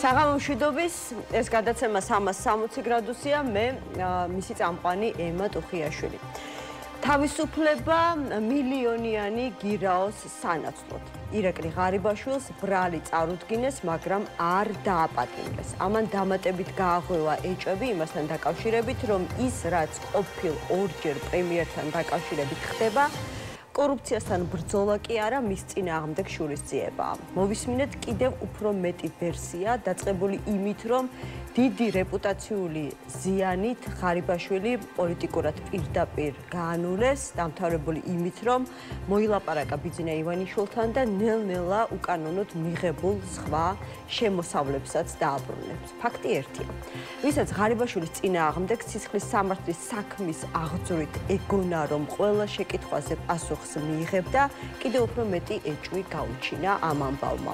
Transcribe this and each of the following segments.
საღამომშვიდობის ეს გადაცემა 360 გრადუსია, მე მისი წამყვანი ემა ტუხიაშვილი. თავისუფლება მილიონიანი გირაოს სანაცვლოდ. ირაკლი ღარიბაშვილს ბრალი წარუდგინეს, მაგრამ არ დააპატიმრეს. ამან დამატებით გააღვევა ეჭვები იმასთან დაკავშირებით, რომ ის რაც ყოფილ ორჯერ პრემიერთან დაკავშირებით ხდება, კორუფციასთან ბრძოლა კი არა, მის წინააღმდეგ შურისძიებაა. მოვისმინეთ კიდევ უფრო მეტი ვერსია, დაწყებული იმით, რომ დიდი რეპუტაციული ზიანით ღარიბაშვილი პოლიტიკურად პირდაპირ გაანულეს, დამთავრებული იმით, რომ მოილაპარაკა ბიძინა ივანიშვილთან და ნელ-ნელა უკანონოდ მიღებულ სხვა შემოსავლებსაც დააბრუნებს. ფაქტი ერთია. ვისაც ღარიბაშვილის წინააღმდეგ სისხლის სამართლის საქმის აღძვრით ეგონა, რომ ყველა შეკითხვაზე პასუხს მიიღებდა, კიდევ უფრო მეტი ეჭვი გაუჩინა ამ ამბავმა.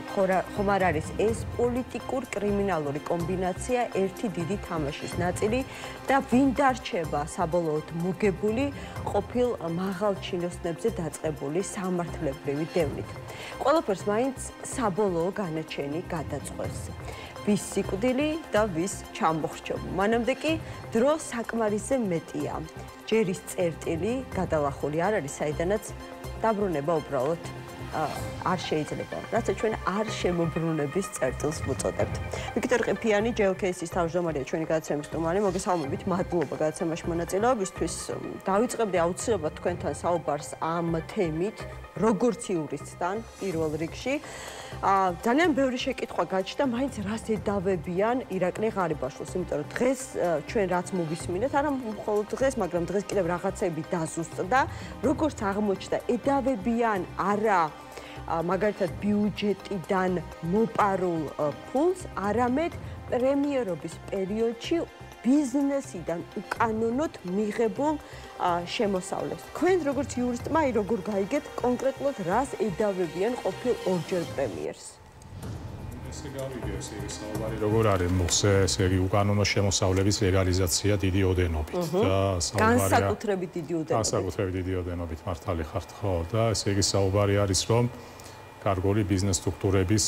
ხომ არ არის ეს პოლიტიკურ კრიმინალური კომბინაცია ერთი დიდი თამაშის ნაწილი და ვინ დარჩება საბოლოოდ მოგებული ყოფილ მაღალ ჩინოსნებზე დაწყებული სამართლებრივი დევნით. ყველაფერს მაინც საბოლოო განაჩენი გადაწყვეტს. ვის სიკვდილი და ვის ჩამოხრჩობა. მანამდე კი დრო საკმარისზე მეტია. ჯერ ის წერტილი გადალახული არ არის, საიდანაც დაბრუნება უბრალოდ არ შეიძლება. რაც ჩვენ არ შემოbrunების წერტილს ვუწოდებთ. ვიქტორ ყიფიანი, JOKS-ის თავმჯდომარეა ჩვენი გადაცემის სტუმარი. მოგესალმებით, მადლობა გადაცემაში მონაწილეობისთვის. დავიწყებდი აუცილებლად თქვენთან საუბარს ამ თემით, როგორც იურისტთან პირველ რიგში. ძალიან ბევრი შეკითხვა გაჩნდა, მაინც რას ედავებიან ირაკლი ღარიბაშვილს, იმიტომ რომ დღეს ჩვენ რაც მოვისმინეთ, არა მხოლოდ დღეს, მაგრამ დღეს კიდევ რაღაცები დაზუსტდა, როგორც აღმოჩნდა, ედავებიან არა მაგალითად ბიუჯეტიდან მოპარულ ფულს, არამედ პრემიერობის პერიოდში ბიზნესიდან უკანონოდ მიღებულ შემოსავლებს. თქვენ როგორც იურისტმა, როგორ გაიგეთ კონკრეტულად რას ედავებიან ყოფილ ორჯერ პრემიერს? ესე გავიგე, საუბარი როგორ არის მოხსე, ესე იგი უკანონო შემოსავლების ლეგალიზაცია დიდი ოდენობით და საუბარია განსაკუთრებით დიდი ოდენობით. განსაკუთრებით დიდი ოდენობით მართალი ხართ, ხო, და ესე იგი საუბარი არის, რომ კარგული ბიზნეს სტრუქტურების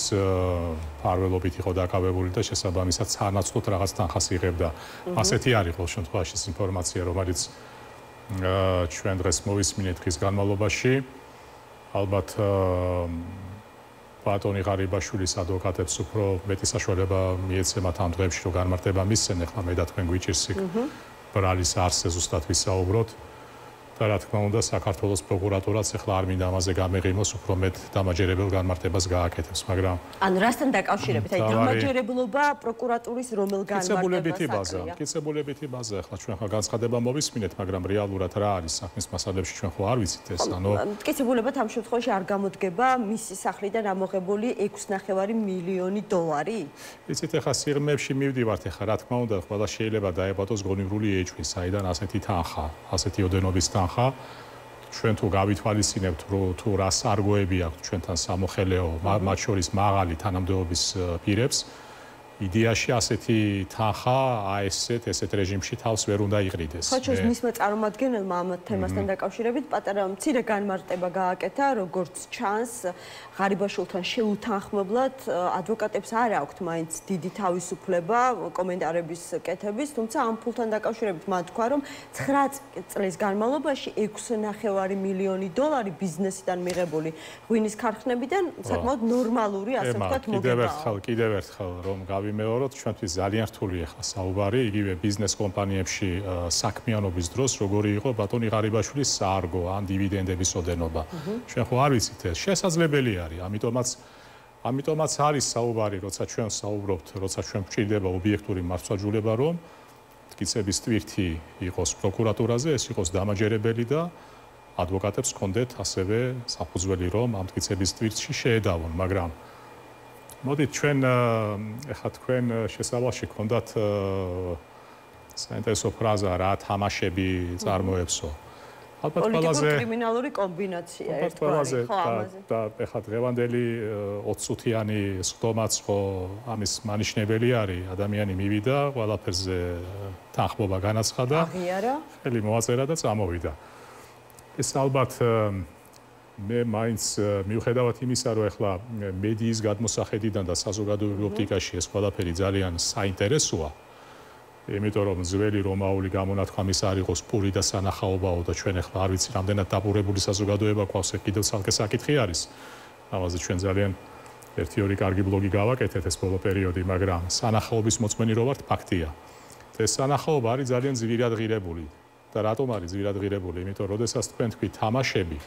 ფარველობით იყო დაკავებული და შესაბამისად სანაცვლოდ რაღაც თანხას იღებდა. ასეთი არის ყოველ შემთხვევაში ინფორმაცია, რომელიც ჩვენ დღეს მოვისმინეთ დღის განმავლობაში. ალბათ ბატონი ღარიბაშვილის ადვოკატებს უფრო მეტი საშუალება მიეცემათ ამ დღეებში, რომ განმარტება მისცენ. ახლა მე და თქვენ გვიჭირს იქ ბრალის არსზე ზუსტად ვისაუბროთ. და რა თქმა უნდა, საქართველოს პროკურატურაც ახლა არ მინდა ამაზე გამეღიმოს, უფრო მეტ დამაჯერებელ განმარტებას გააკეთებს, მაგრამ ანუ რასთან დაკავშირებით? აი დამაჯერებლობა პროკურატურის რომელ განმარტებას აკრია? მტკიცებულებითი ბაზა, ახლა ჩვენ ხა განცხადება მოვისმინეთ, მაგრამ რეალურად რა არის საქმის მასალებში ჩვენ ხო არ ვიცით ეს, ანუ მტკიცებულებად ამ შემთხვევაში არ გამოდგება მისი სახლიდან ამოღებული 6.5 მილიონი დოლარი? იცით, ახლა სიღრმეებში მივდივართ, ახლა რა თქმა უნდა, ყველა შეიძლება დაეპატოს გონივრული ეჭვი, საიდან ასეთი თანხა, ასეთი ოდენობის თანხა. ჩვენ თუ გავითვალისწინებთ, თუ რა სარგოები აქვს ჩვენთან სამოხელეო, მათ შორის მაღალი თანამდებობის პირებს, იდეაში ასეთი თანხა ესეთ რეჟიმში თავს ვერ უნდა იყრიდეს. ხო, ჩვენს მისმა წარმომადგენელმა ამ თემასთან დაკავშირებით პატარა მცირე განმარტება გააკეთა, როგორც ჩანს, ღარიბაშვილთან შეუთანხმებლად ადვოკატებს არ აქვთ მაინც დიდი თავისუფლება კომენტარების კეთების, თუმცა ამ ფულთან დაკავშირებით მან თქვა, რომ 9 წლის განმავლობაში 6.5 მილიონი დოლარი ბიზნესიდან მიღებული ღვინის ქარხნებიდან საკმაოდ ნორმალური, ასე ვთქვათ, მოგებაა. კიდევ ერთხელ რომ ვიმეოროთ, ჩვენთვის ძალიან რთული ახლა საუბარი, იგივე ბიზნეს კომპანიებში საქმიანობის დროს, როგორი იყო ბატონი ღარიბაშვილის საარგო ან დივიდენდების ოდენობა. ჩვენ ხო არ ვიცით ეს, შესაძლებელი არის, ამიტომაც არის საუბარი, როცა ჩვენ საუბრობთ, როცა ჩვენ გვჭირდება ობიექტური მართლმსაჯულება, რომ მტკიცების ტვირთი იყოს პროკურატურაზე, ეს იყოს დამაჯერებელი და ადვოკატებს ჰქონდეთ ასევე საფუძველი, რომ ამ მტკიცების ტვირთში შეედავონ, მაგრამ მოდით ჩვენ ახლა თქვენ შესავალში გქონდათ საინტერესო ფრაზა რა თამაშები წარმოებსო. ალბათ ყველაზე კრიმინალური კომბინაცია ერთგვარი, ხო, ამაზე. და ახლა დღევანდელი 20 წუთიანი სხდომაც ხო ამის მანიშნებელი არის, ადამიანი მივიდა, ყველაფერზე თანხმობა განაცხადა, აღიარა, ხელი მოაწერა და წამოვიდა. ეს ალბათ მე მაინც მიუხედავად იმისა, რომ ახლა მედიის გადმოსახედიდან და საზოგადოებრივ ოპტიკაში ეს ყველაფერი ძალიან საინტერესოა, იმიტომ რომ ძველი რომაული გამონათქვამის არ იყოს პური და სანახაობაო და ჩვენ ახლა არ ვიცი რამდენად დაპურებული საზოგადოება გვაქვს, კიდევ ცალკე საკითხი არის. ამაზე ჩვენ ძალიან ერთი-ორი კარგი ბლოგი გავაკეთეთ ეს ბოლო პერიოდი, მაგრამ სანახაობის მოწმენი რო ვართ, ფაქტია. ეს სანახაობა არის ძალიან ძვირად ღირებული. და რატომ არის ძვირად ღირებული? იმიტომ რომ როდესაც თქვენ თქვით თამაშები,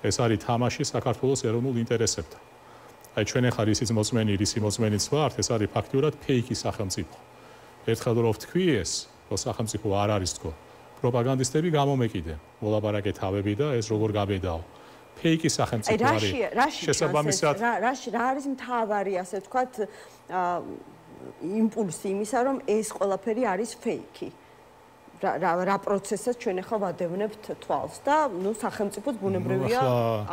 ეს არის თამაში საქართველოს ეროვნულ ინტერესებთან. აი ჩვენ ახლა რისიც მოწმენი, რისი მოწმენიც ვართ, ეს არის ფაქტიურად ფეიქი სახელმწიფო. ერთხელ რო ვთქვი ეს, რომ სახელმწიფო არ არის თქო, პროპაგანდისტები გამომეკიდენ, მოლაპარაკე თავები და ეს როგორ გაბედაო. ფეიქი სახელმწიფო არის. შესაბამისად, რა არის მთავარი, ასე ვთქვათ, იმპულსი იმისა, რომ ეს ყველაფერი არის ფეიქი. რა პროცესსაც ჩვენ ახლა ვადევნებთ თვალს და ნუ სახელმწიფოც ბუნებრივია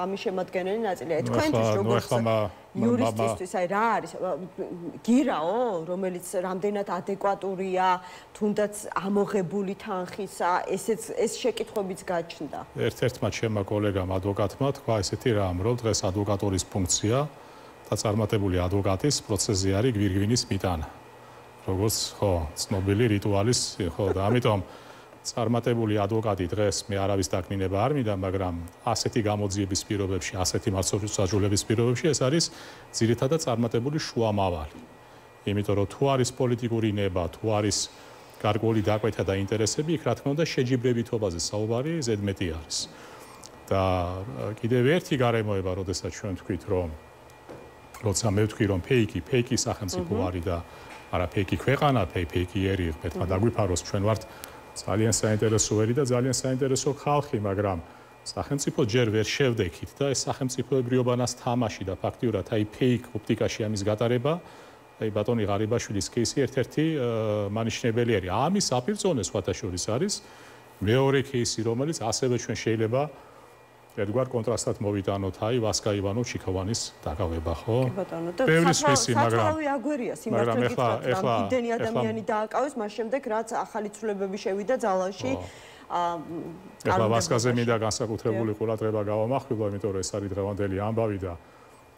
ამის შემადგენელი ნაწილია. თქვენთვის როგორც იურისტისთვის, აი რა არის გირაო, რომელიც რამდენად ადეკვატურია, თუნდაც ამოღებული თანხისა, ეს შეკითხვებიც გაჩნდა. ერთ-ერთმა ჩემმა კოლეგამ ადვოკატმა თქვა ესეთი რამ, რომ დღეს ადვოკატურის ფუნქცია და წარმატებული ადვოკატის პროცესზე არის გვირგვინის მიტანა. როგორც ხო, ცნობილი რიტუალის, ხო და ამიტომ წარმატებული ადვოკატი დღეს მე არავის დაკნინება არ მინდა, მაგრამ ასეთი გამოძიების პირობებში, ასეთი მასწავლებლების პირობებში ეს არის ძირითადად წარმატებული შუამავალი. იმიტომ რომ თუ არის პოლიტიკური ნება, თუ არის გარკვეული დაკვეთა და ინტერესები, იქ რა თქმა უნდა შეჯიბრებითობაზე საუბარი ზედმეტი არის. და კიდევ ერთი გარემოება, როდესაც ჩვენ ვთქვით, რომ როცა მე ვთქვი, რომ ფეიქი სახელმწიფო არის და არა ფეიქი ქვეყანა, ფეიქი ერი, მეთქმა დაგვიფაროს, ჩვენ ვართ ძალიან საინტერესო ერი და ძალიან საინტერესო ხალხი, მაგრამ სახელმწიფო ჯერ ვერ შევდექით და ეს სახელმწიფოებრიობანას თამაში და ფაქტიურად აი ფეიქ ოპტიკაში ამის გატარება, აი ბატონი ღარიბაშვილის кейსი ერთ-ერთი მანიშნებელი არის. ამის საპირწონე სხვათა შორის არის მეორე кейსი, რომელიც ასევე ჩვენ შეიძლება ერთგვარ კონტრასტად მოვიტანოთ, აი ვასკა ივანოვ ჩიქოვანის დაკავება, ხო? კი ბატონო, და საწვავი აგვერია სიმართლე გითხრათ, რამდენი ადამიანი დააკავეს, მას შემდეგ რაც ახალი ცვლილებები შევიდა ძალაში. ახლა ვასკაზე მინდა განსაკუთრებული ყურადღება გავამახვილო, იმიტომ რომ ეს არის დღევანდელი ამბავი და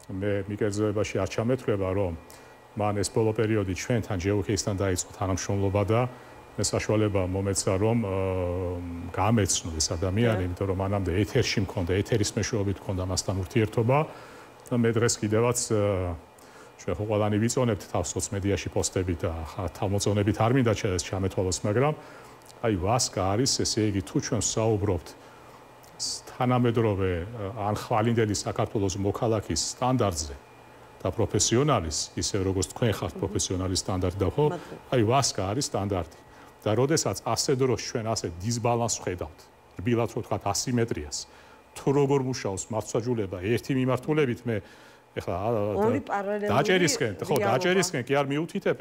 მე მიკერძოებაში არ ჩამეთვლება, რომ მან ეს ბოლო პერიოდი ჩვენთან ჯეოქეისთან დაიწყო თანამშრომლობა და მე საშუალება მომეცა, რომ გამეცნო ეს ადამიანი, იმიტომ რომ მანამდე ეთერში მქონდა, ეთერის მეშვეობით მქონდა მასთან ურთიერთობა და მე დღეს კიდევაც ჩვენ ხო ყველანი ვიწონებთ თავს სოციმედიაში პოსტებით და თავმოწონებით არ მინდა ჩამეთვალოს, მაგრამ აი ვასკა არის, ესე იგი, თუ ჩვენ საუბრობთ თანამედროვე ან ხვალინდელი საქართველოს მოქალაქის სტანდარტზე და პროფესიონალის, ისე როგორც თქვენ ხართ პროფესიონალის სტანდარტი და ხო, აი ვასკა არის სტანდარტი. და როდესაც ასე დროს ჩვენ ასე დისბალანსს ხედავთ, რბილად რო ვთქვათ ასიმეტრიას, თუ როგორ მუშაობს მართლმსაჯულება ერთი მიმართულებით, მე ეხლა დაჭერისკენ, ხო, დაჭერისკენ კი არ მიუთითებ,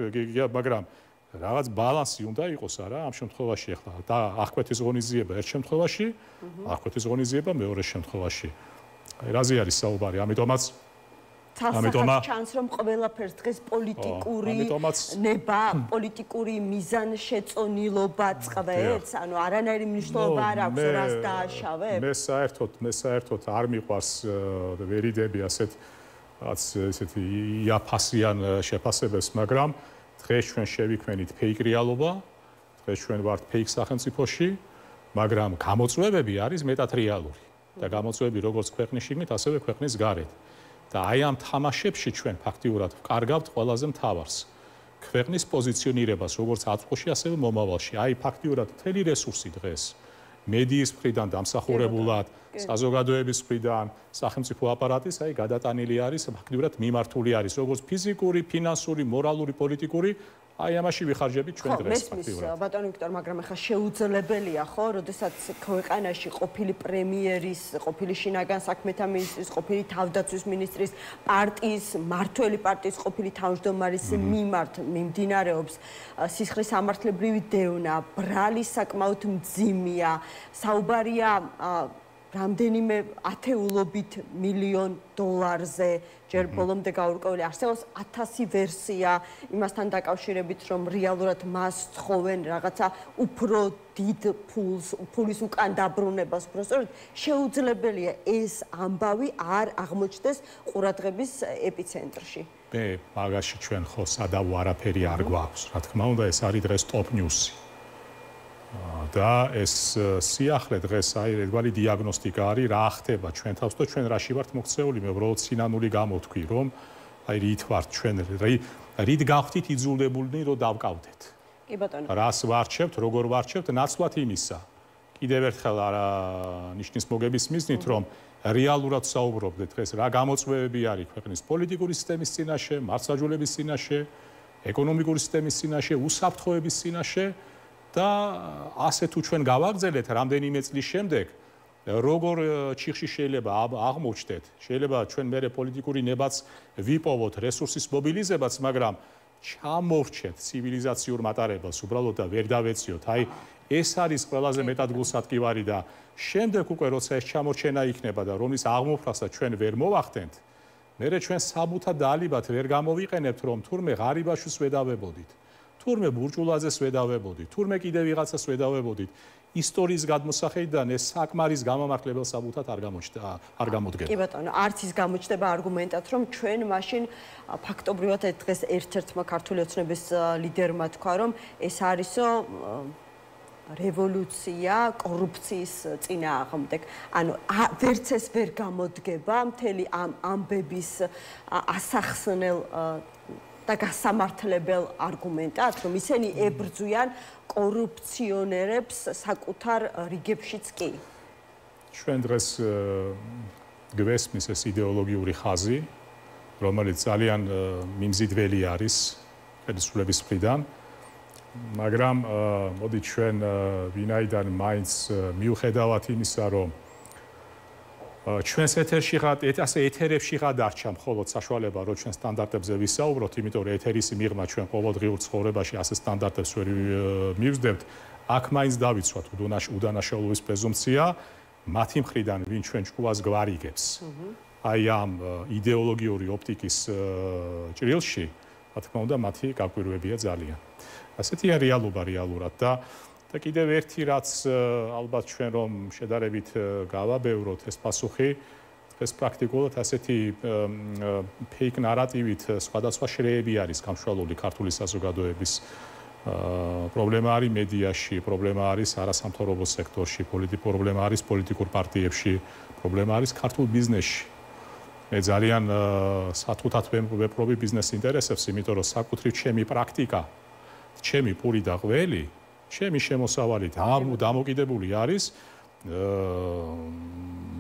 მაგრამ რაღაც ბალანსი უნდა იყოს არა ამ შემთხვევაში ახლა და აღკვეთის ღონისძიება ერთ შემთხვევაში, აღკვეთის ღონისძიება მეორე შემთხვევაში. აი რაზე არის საუბარი, ამიტომაც ჩანს რომ ყველაფერს დღეს პოლიტიკური ნება, პოლიტიკური მიზანშეწონილობა წყვეტს, ანუ არანაირი მნიშვნელობა არ აქვს რას დააშავებ. მე საერთოდ არ მიყვარს ვერიდები ასეთი იაფასიან შეფასებებს, მაგრამ დღეს ჩვენ შევიქმნით ფეიქ რეალობა, დღეს ჩვენ ვართ ფეიქ სახელმწიფოში, მაგრამ გამოწვევები არის მეტად რეალური და გამოწვევები როგორც ქვეყნის შიგნით, ასევე ქვეყნის გარეთ. და აი ამ თამაშებში ჩვენ ფაქტიურად ვკარგავთ ყველაზე მთავარს. ქვეყნის პოზიციონირებას, როგორც აწმყოში, ასევე მომავალში. აი ფაქტიურად მთელი რესურსი დღეს მედიის მხრიდან დამსახურებულად, საზოგადოების მხრიდან, სახელმწიფო აპარატის აი გადატანილი არის, ფაქტიურად მიმართული არის, როგორც ფიზიკური, ფინანსური, მორალური, პოლიტიკური, აი ამაში ვიხარჯებით ჩვენ დღეს ფაქტიურად. ბატონო ვიქტორ, მაგრამ ახლა შეუძლებელია, ხო, როდესაც ქვეყანაში ყოფილი პრემიერის, ყოფილი შინაგან საქმეთა მინისტრის, ყოფილი თავდაცვის მინისტრის, პარტიის, მმართველი პარტიის ყოფილი თავმჯდომარის მიმართ მიმდინარეობს სისხლის სამართლებრივი დევნა, ბრალი საკმაოდ მძიმეა, საუბარია რამდენიმე ათეულობით მილიონ დოლარზე ჯერ ბოლომდე გაურკვეველი არსებობს 1000 ვერსია იმასთან დაკავშირებით რომ რეალურად მას თხოვენ რაღაცა უფრო დიდ ფულის უკან დაბრუნებას უბრალოდ შეუძლებელია ეს ამბავი არ აღმოჩნდეს ყურადღების ეპიცენტრში. მე მაგაში ჩვენ ხო სადავო არაფერი არ გვაქვს რა თქმა უნდა ეს არის დღეს ტოპ ნიუსი. და ეს სიახლე დღეს აი ერთგვარი დიაგნოსტიკა არის რა ხდება ჩვენ თავს და ჩვენ რაში ვართ მოქცეული მე უბრალოდ სინანული გამოთქვი რომ აი რით ვართ ჩვენ რით გავხდით იძულებულნი რომ დავკავდეთ კი ბატონო რას ვარჩევთ როგორ ვარჩევთ ნაცვლად იმისა კიდევ ერთხელ არა ნიშნის მოგების მიზნით რომ რეალურად საუბრობდეთ დღეს რა გამოწვევები არის ქვეყნის პოლიტიკური სისტემის წინაშე მართლმსაჯულების წინაშე ეკონომიკური სისტემის წინაშე უსაფრთხოების წინაშე და ასე თუ ჩვენ გავაგზავნეთ რამდენიმე წლის შემდეგ როგორ ჩიხში შეიძლება აღმოჩნდეთ შეიძლება ჩვენ მერე პოლიტიკური ნებაც ვიპოვოთ რესურსის მობილიზებაც მაგრამ ჩამორჩეთ ცივილიზაციურ მატარებელს უბრალოდ და ვერ დავეციოთ აი ეს არის ყველაზე მეტად გულსატკივარი და შემდეგ უკვე როცა ეს ჩამორჩენა იქნება და რომის აღმოფხვრასაც ჩვენ ვერ მოვახდენთ მერე ჩვენ საბუთად და ალიბად ვერ გამოვიყენებთ რომ თურმე ღარიბაშვილს ვედავებოდით თურმე ბურჭულაძეს ვედავებოდით, თურმე კიდევ ვიღაცას ვედავებოდით, ისტორიის გადმოსახედიდან ეს საკმარის გამამართლებელ საბუთად არ გამოდგება. კი ბატონო, არც ის გამოჩნდება არგუმენტად, რომ ჩვენ მაშინ ფაქტობრივად დღეს ერთ-ერთმა ქართული ოცნების ლიდერმა თქვა, რომ ეს არისო რევოლუცია კორუფციის წინააღმდეგ. ანუ ვერც ეს ვერ გამოდგება მთელი ამ ამბების ასახსნელ და გასამართლებელ არგუმენტად, რომ ისინი ებრძვიან კორუფციონერებს საკუთარ რიგებშიც კი. ჩვენ დღეს გვესმის ეს იდეოლოგიური ხაზი, რომელიც ძალიან მიმზიდველი არის ხელისუფლების მხრიდან, მაგრამ მოდით ჩვენ ვინაიდან მაინც მიუხედავად იმისა, რომ ჩვენს ეთერში ეთერებში გადარჩა მხოლოდ საშუალება რომ ჩვენ სტანდარტებზე ვისაუბროთ, იმიტომ რომ ეთერის მიღმა ჩვენ ყოველდღიურ ცხოვრებაში ასე სტანდარტებს ვერ მივსდებთ, აქ მაინც დავიცვათ უდანაშაულობის პრეზუმპცია მათი მხრიდან, ვინ ჩვენ ჭკუას გვარიგებს. აი ამ იდეოლოგიური ოპტიკის ჭრილში, რა თქმა უნდა, მათი გაკვირვებია ძალიან. ასეთია რეალობა რეალურად და კიდევ ერთი რაც ალბათ ჩვენ რომ შედარებით გავაბევროთ ეს პასუხი ეს პრაქტიკულად ასეთი ფეიქ ნარატივით სხვადასხვა შრეები არის გამშვალული ქართული საზოგადოების პრობლემა არის მედიაში, პრობლემა არის არასამთავრობო სექტორში, პრობლემა არის პოლიტიკურ პარტიებში, პრობლემა არის ქართულ ბიზნესში. მე ძალიან სათუთად ვეპყრობი ბიზნეს ინტერესებს, იმიტომ რომ საკუთრივ ჩემი პრაქტიკა, ჩემი პური და ყველი ჩემი შემოსავალით დამოკიდებული არის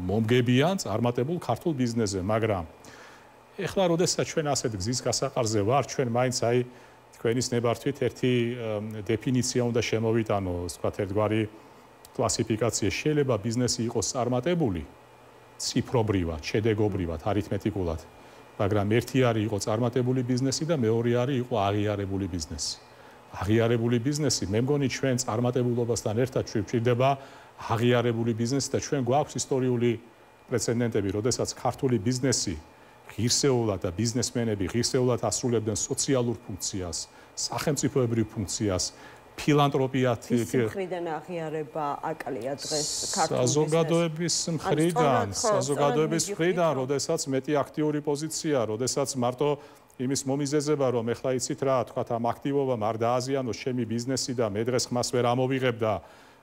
მომგებიან წარმატებულ ქართულ ბიზნესზე, მაგრამ ეხლა როდესაც ჩვენ ასეთ გზის გასაყარზე ვარ, ჩვენ მაინც აი თქვენის ნებართვით ერთი დეფინიცია უნდა შემოვიტანო, თქვათ ერთგვარი კლასიფიკაცია. შეიძლება ბიზნესი იყოს წარმატებული ციფრობრივად, შედეგობრივად, არითმეტიკულად, მაგრამ ერთი არის იყო წარმატებული ბიზნესი და მეორე არის იყო აღიარებული ბიზნესი. აღიარებული ბიზნესი, მე მგონი ჩვენ წარმატებულობასთან ერთად ვჭირდება აღიარებული ბიზნესი და ჩვენ გვაქვს ისტორიული პრეცედენტები, როდესაც ქართული ბიზნესი ღირსეულად და ბიზნესმენები ღირსეულად ასრულებდნენ სოციალურ ფუნქციას, სახელმწიფოებრივ ფუნქციას, ფილანტროპიათ მხრიდან აღიარება აკლია დღეს ქართულ საზოგადოების მხრიდან, როდესაც მეტი აქტიური პოზიცია, როდესაც მარტო იმის მომიზეზება, რომ ეხლა იცით რა, თქვათ ამ აქტივობამ არ დააზიანოს ჩემი ბიზნესი და მე დღეს ხმას ვერ ამოვიღებ და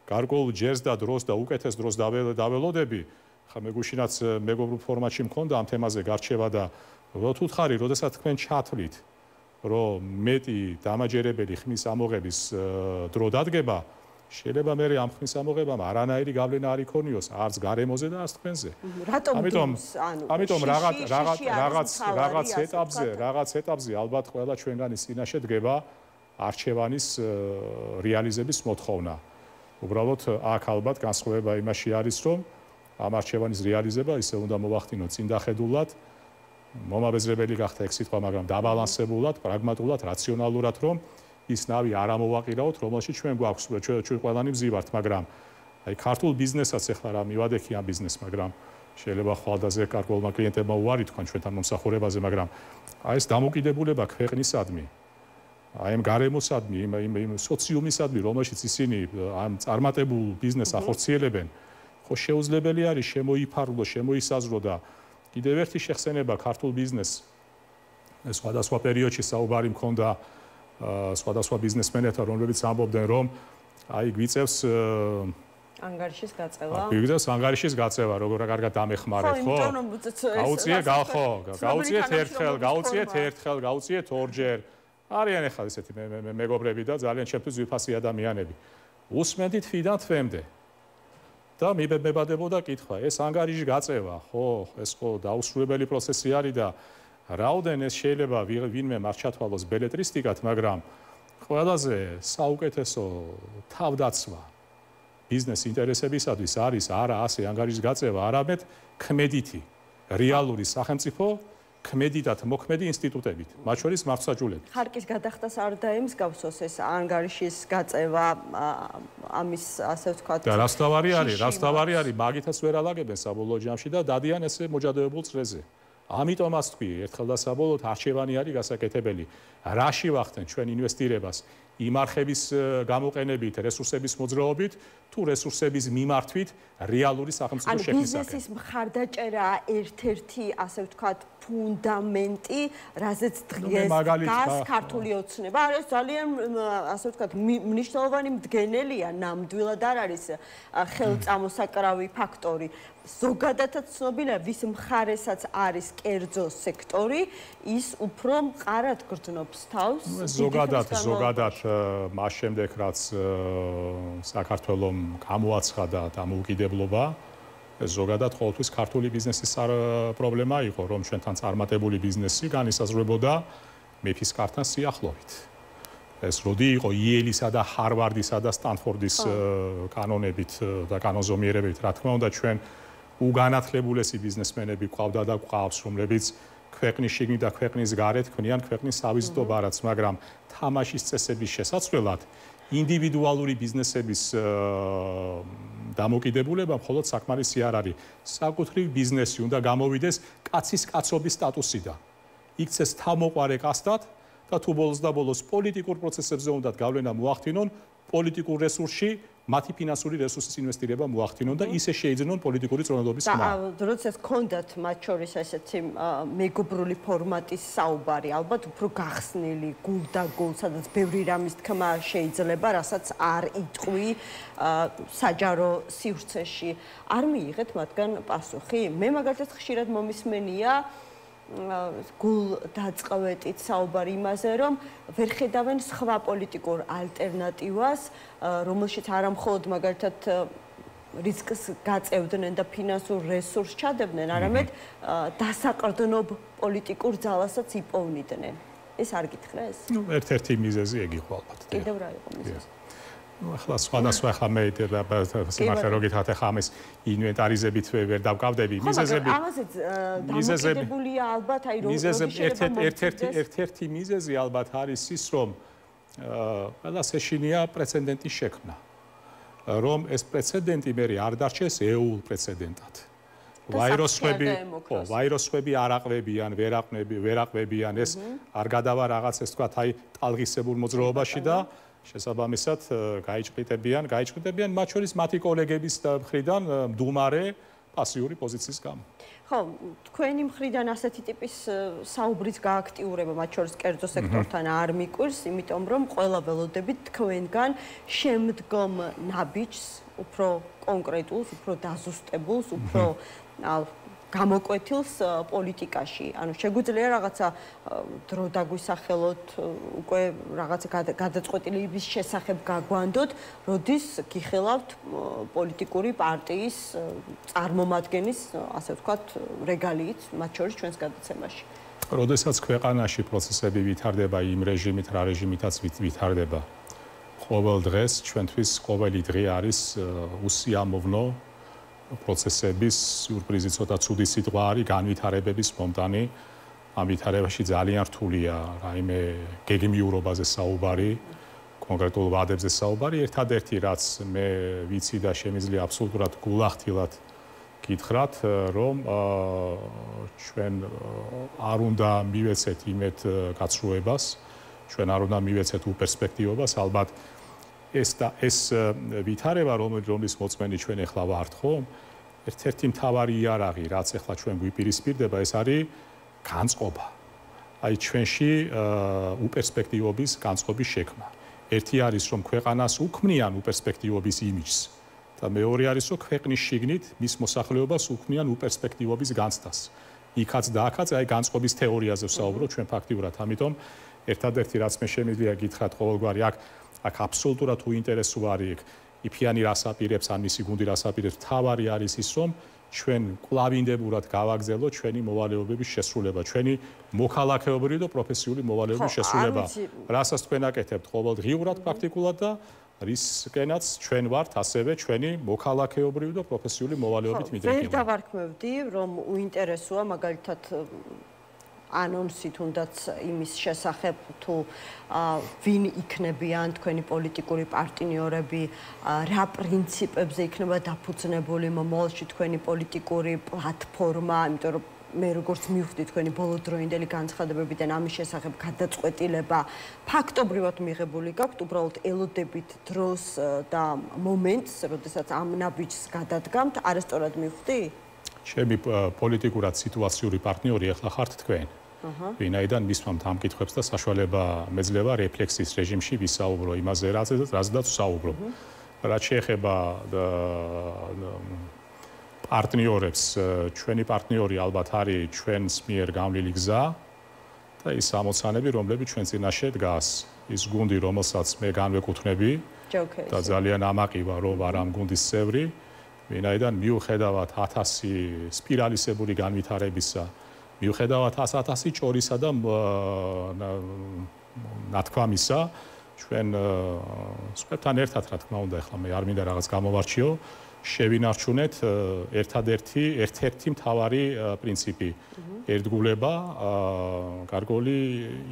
გარკვეულ ჯერს და დროს და უკეთეს დროს დაველოდები. ხა მეგუშინაც მეგობრულ ფორმატში მქონდა ამ თემაზე გარჩევა და როთ უთხარი, როდესაც თქვენ ჩათვლით, რომ მეტი დამაჯერებელი ხმის ამოღების დრო დადგება, შეიძლება მე ამ ხმის ამოღებამ არანაირი გავლენა არ იქონიოს არც გარემოზე და არც თქვენზე. ამიტომ რაღაც ეტაპზე ალბათ ყველა ჩვენგანის წინაშე დგება არჩევანის რეალიზების მოთხოვნა. უბრალოდ აქ ალბათ განსხვავება იმაში არის, რომ ამ არჩევანის რეალიზება ისე უნდა მოვახდინოთ წინდახედულად, მომაბეზრებელი გახდა ეგ სიტყვა, მაგრამ დაბალანსებულად, პრაგმატულად, რაციონალურად, რომ ის ნავი არ ამოვაყირაოთ, რომელშიც ჩვენ გვაქვს, ჩვენ ყველანი მზივართ, მაგრამ აი ქართულ ბიზნესაც ეხლა რა მივადექი ამ ბიზნესს, მაგრამ შეიძლება ხვალდაზე კარგულმა კლიენტებმა უარი თქვან ჩვენთან მომსახურებაზე, მაგრამ აი ეს დამოკიდებულება ქვეყნისადმი, აი ამ გარემოსადმი, იმ სოციუმისადმი, რომელშიც ისინი ამ წარმატებულ ბიზნესს ახორციელებენ, ხო შეუძლებელი არის შემოიფარულო, შემოისაზრო და კიდევ ერთი შეხსენება ქართულ ბიზნესს სხვადასხვა პერიოდში საუბარი მქონდა სხვადასხვა ბიზნესმენებთან, რომლებიც ამბობდნენ, რომ აი გვიწევს ანგარიშის გაწევა. გვიწევს ანგარიშის გაწევა, როგორ კარგად დამეხმარეთ, ხო? გაუწიეთ ერთხელ, გაუწიეთ ორჯერ. არიან ახლა ესეთი მეგობრები და ძალიან ჩემთვის ვიფასი ადამიანები. უსმენდით თვიდან თვემდე. და მიბებდებოდა კითხვა, ეს ანგარიში გაწევა, ხო, ეს ხო დაუსრულებელი პროცესი არის და რაოდენ ეს შეიძლება ვინმე არ ჩათვალოს ბელეტრისტიკად, მაგრამ ყველაზე საუკეთესო თავდაცვა ბიზნეს ინტერესებისათვის არის არა ასე ანგარიშის გაწევა, არამედ ქმედითი, რეალური სახელმწიფო ქმედითად მოქმედი ინსტიტუტებით, მათ შორის მართლმსაჯულებით. ხარკის გადახდას არ დაემსგავსოს ეს ანგარიშის გაწევა ამის ასე ვთქვათ. და რას თავარი არის, მაგითაც ვერ ალაგებენ საბოლოო ჯამში და დადიან ესე მოჯადებულ წრეზე. ამიტომაც თქვი, ერთხელ და საბოლოოდ არჩევანი არის გასაკეთებელი. რაში ვახდენ ჩვენ ინვესტირებას? იმ არხების გამოყენებით, რესურსების მოძრაობით, თუ რესურსების მიმართვით რეალური სახელმწიფო შექმნისაკენ. ბიზნესის მხარდაჭერა ერთ-ერთი, ასე ვთქვათ, ფუნდამენტი, რაზეც დღეს დგას ქართული ოცნება. არის ძალიან, ასე ვთქვათ, მნიშვნელოვანი მდგენელია, ნამდვილად არ არის ხელწამოსაკრავი ფაქტორი. ზოგადადაც ცნობილია, ვის მხარესაც არის კერძო სექტორი, ის უფრო მყარად გრძნობს თავს. ზოგადად მას შემდეგ, რაც საქართველომ გამოაცხადა დამოუკიდებლობა, ზოგადად ყოველთვის ქართული ბიზნესის პრობლემა იყო, რომ ჩვენთან წარმატებული ბიზნესი განისაზღვრებოდა მეფის კართან სიახლოვით. ეს როდი იყო იელისა და ჰარვარდისა და სტანფორდის კანონებით და კანონზომიერებით, რა თქმა უნდა, ჩვენ უგანათლებულესი ბიზნესმენები ყავდა და ყავს, რომლებიც ქვეყნის შიგნით და ქვეყნის გარეთ ქმნიან ქვეყნის სავიზიტო ბარათს, მაგრამ თამაშის წესების შესაცვლელად ინდივიდუალური ბიზნესების დამოკიდებულება მხოლოდ საკმარისი არ არის. საკუთრივ ბიზნესი უნდა გამოვიდეს კაცის კაცობის სტატუსიდან. იქცეს თავმოყარე კასტად და თუ ბოლოს და ბოლოს პოლიტიკურ პროცესებზე უნდა გავლენა მოახდინონ, პოლიტიკურ რესურსში მათი ფინანსური რესურსის ინვესტირება მოახდინონ და ისე შეიძინონ პოლიტიკური წვრილობის ხმა. როდესაც გქონდათ მათ შორის ესეთი მეგობრული ფორმატის საუბარი, ალბათ უფრო გახსნილი, გულ-და-გულ, სადაც ბევრი რამის თქმა შეიძლება, რასაც არ იტყვი საჯარო სივრცეში. არ მიიღეთ მათგან პასუხი? მე მაგალითად ხშირად მომისმენია გულ დაწყავეტით საუბარი იმაზე, რომ ვერ ხედავენ სხვა პოლიტიკურ ალტერნატივას, რომელშიც არა მხოლოდ მაგალითად რისკს გაწევდნენ და ფინანსურ რესურსს ჩადებდნენ, არამედ დასაყრდნობ პოლიტიკურ ძალასაც იპოვნიდნენ. ეს არ გითხრეს? ერთ-ერთი მიზეზი ეგ იყო ალბათ. კიდევ რა იყო მიზეზი? ახლა სხვადასხვა ხა მე სიმართლე რო გითხრათ ახლა ამის ინვენტარიზებით ვერ დავკავდები მიზეზები ალბათ აი ერთ-ერთი მიზეზი ალბათ არის ის რომ ყველას ეშინია პრეცედენტის შექმნა რომ ეს პრეცედენტი მე არ დარჩეს ეულ პრეცედენტად ვაიროსები არ აყვებიან ვერ აყვებიან ეს არ გადავა რაღაც ეს თქვა აი ტალღისებურ მოძრაობაში და შესაბამისად გაიჭყიტებიან მათ შორის მათი კოლეგების მხრიდან მდუმარე პასიური პოზიციის გამო. ხო, თქვენი მხრიდან ასეთი ტიპის საუბრის გააქტიურება მათ შორის კერძო სექტორთან არ მიკვირს, იმიტომ რომ ყველა ველოდებით თქვენგან შემდგომ ნაბიჯს, უფრო კონკრეტულს, უფრო დაზუსტებულს, უფრო გამოკვეთილს პოლიტიკაში. ანუ შეგვიძლია რაღაცა დრო დაგვისახელოთ, უკვე რაღაცა გადაწყვეტილების შესახებ გაგვანდოთ, როდის გიხელავთ პოლიტიკური პარტიის წარმომადგენლის, ასე ვთქვათ, რეგალიით, მათ შორის ჩვენს გადაცემაში. როდესაც ქვეყანაში პროცესები ვითარდება იმ რეჟიმით, რა რეჟიმითაც ვითარდება, ყოველ დღეს ჩვენთვის ყოველი დღე არის უსიამოვნო პროცესების სიურპრიზი ცოტა ცუდი სიტყვა არის განვითარებების მომტანი ამ ვითარებაში ძალიან რთულია რაიმე გეგმიურობაზე საუბარი კონკრეტულ ვადებზე საუბარი. ერთადერთი რაც მე ვიცი და შემიძლია აბსოლუტურად გულახდილად გითხრათ, რომ ჩვენ არ უნდა მივეცეთ იმედ გაცრუებას, ჩვენ არ უნდა მივეცეთ უპერსპექტივობას, ალბათ ეს ვითარება, რომლის მოწმენი ჩვენ ახლა ვართ, ხომ? ერთ-ერთი მთავარი იარაღი, რაც ახლა ჩვენ გვიპირისპირდება, ეს არის განწყობა. აი ჩვენში უპერსპექტივობის განწყობის შექმნა. ერთი არის, რომ ქვეყანას უქმნიან უპერსპექტივობის იმიჯს და მეორე არის, რომ ქვეყნის შიგნით მის მოსახლეობას უქმნიან უპერსპექტივობის განცდას. იქაც და აქაც აი განწყობის თეორიაზე ვსაუბრობ ჩვენ ფაქტიურად, ამიტომ ერთადერთი რაც მე შემიძლია გითხრათ ყოველგვარი აქ აბსოლუტურად უინტერესოვანი იფიანი რას აპირებს, ან მისი გუნდი რას აპირებს, თავარი არის ის, რომ ჩვენ კვლავინდებურად გავაგზავნოთ ჩვენი მოვალეობების შესრულება, ჩვენი მოქალაქეობრივი და პროფესიული მოვალეობის შესრულება. რასაც თქვენ აკეთებთ ყოველდღიურად პრაქტიკულად და რისკენაც ჩვენ ვართ ასევე ჩვენი მოქალაქეობრივი და პროფესიული მოვალეობით მიდრეკილი. ვერ დავარქმევდი, რომ უინტერესოა მაგალითად ანონსი თუნდაც იმის შესახებ თუ ვინ იქნებიან თქვენი პოლიტიკური პარტნიორები, რა პრინციპებზე იქნება დაფუძნებული მომავალში თქვენი პოლიტიკური პლატფორმა, იმიტომ რომ მე როგორც მივხვდი თქვენი ბოლოდროინდელი განცხადებებიდან ამის შესახებ გადაწყვეტილება ფაქტობრივად მიღებული გაქვთ, უბრალოდ ელოდებით დროს და მომენტს, როდესაც ამ ნაბიჯს გადადგამთ, არასწორად მივხვდი? ჩემი პოლიტიკურად სიტუაციური პარტნიორი ახლა ხართ თქვენ. ვინაიდან მისვამთ ამ კითხვებს და საშუალება მეძლევა რეფლექსის რეჟიმში ვისაუბრო იმაზე, რაზედაც ვსაუბრობ. რაც შეეხება პარტნიორებს, ჩვენი პარტნიორი ალბათ არის ჩვენს მიერ გამლილი გზა და ის ამოცანები, რომლებიც ჩვენ წინაშე დგას. ის გუნდი, რომელსაც მე განვეკუთვნები და ძალიან ამაყივა, რომ ვარ ამ გუნდის წევრი. ვინაიდან მიუხედავად 1000 სპირალისებური განვითარებისა, მიუხედავად 1000 ჭორისა და ნათქვამისა, ჩვენ სხვებთან ერთად, რა თქმა უნდა, ახლა მე არ მინდა რაღაც გამოვარჩიო, შევინარჩუნეთ ერთ-ერთი მთავარი პრინციპი, ერთგულება გარკვეული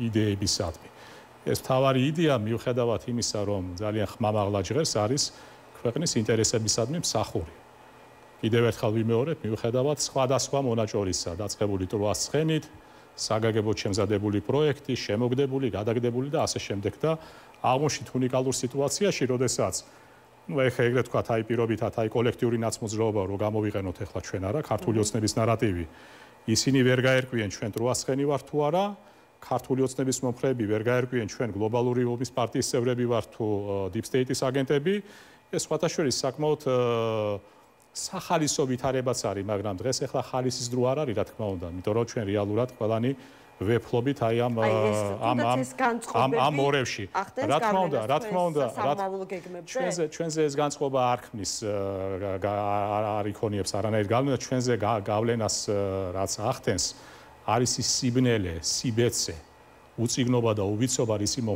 იდეებისადმი. ეს მთავარი იდეა, მიუხედავად იმისა, რომ ძალიან ხმამაღლა ჟღერს, არის ქვეყნის ინტერესებისადმი მსახური. კიდევ ერთხელ ვიმეორებ, მიუხედავად სხვადასხვა მონაჭორისა, დაწყებული ტროას ცხენით, საგაგებოდ შემზადებული პროექტი, შემოგდებული, გადაგდებული და ასე შემდეგ და აღმოჩნდით უნიკალურ სიტუაციაში, როდესაც ეხლა ეგრეთ ვთქვათ, აი პირობითად, აი კოლექტიური ნაცმოძრაობა რო გამოვიყენოთ ახლა ჩვენ არა, ქართული ოცნების ნარატივი. ისინი ვერ გაერკვიან ჩვენ ტროას ცხენი ვართ თუ არა, ქართული ოცნების მომხრეები ვერ გაერკვიან ჩვენ გლობალური ომის პარტიის წევრები ვართ თუ deep state-ის აგენტები. ეს სხვათა შორის საკმაოდ სახალისო ვითარებაც არის, მაგრამ დღეს ახლა ხალისის დრო არ არის, რა თქმა უნდა, იმიტომ რომ ჩვენ რეალურად ყველანი ვეფლობით აი ამ ორევში. რა თქმა უნდა, ჩვენზე ეს განწყობა არ ქმნის არ იქონიებს არანაირ გავლენას, ჩვენზე გავლენას რაც ახდენს არის ის სიბნელე, სიბეცე, უწიგნობა და უბიცობა, რისი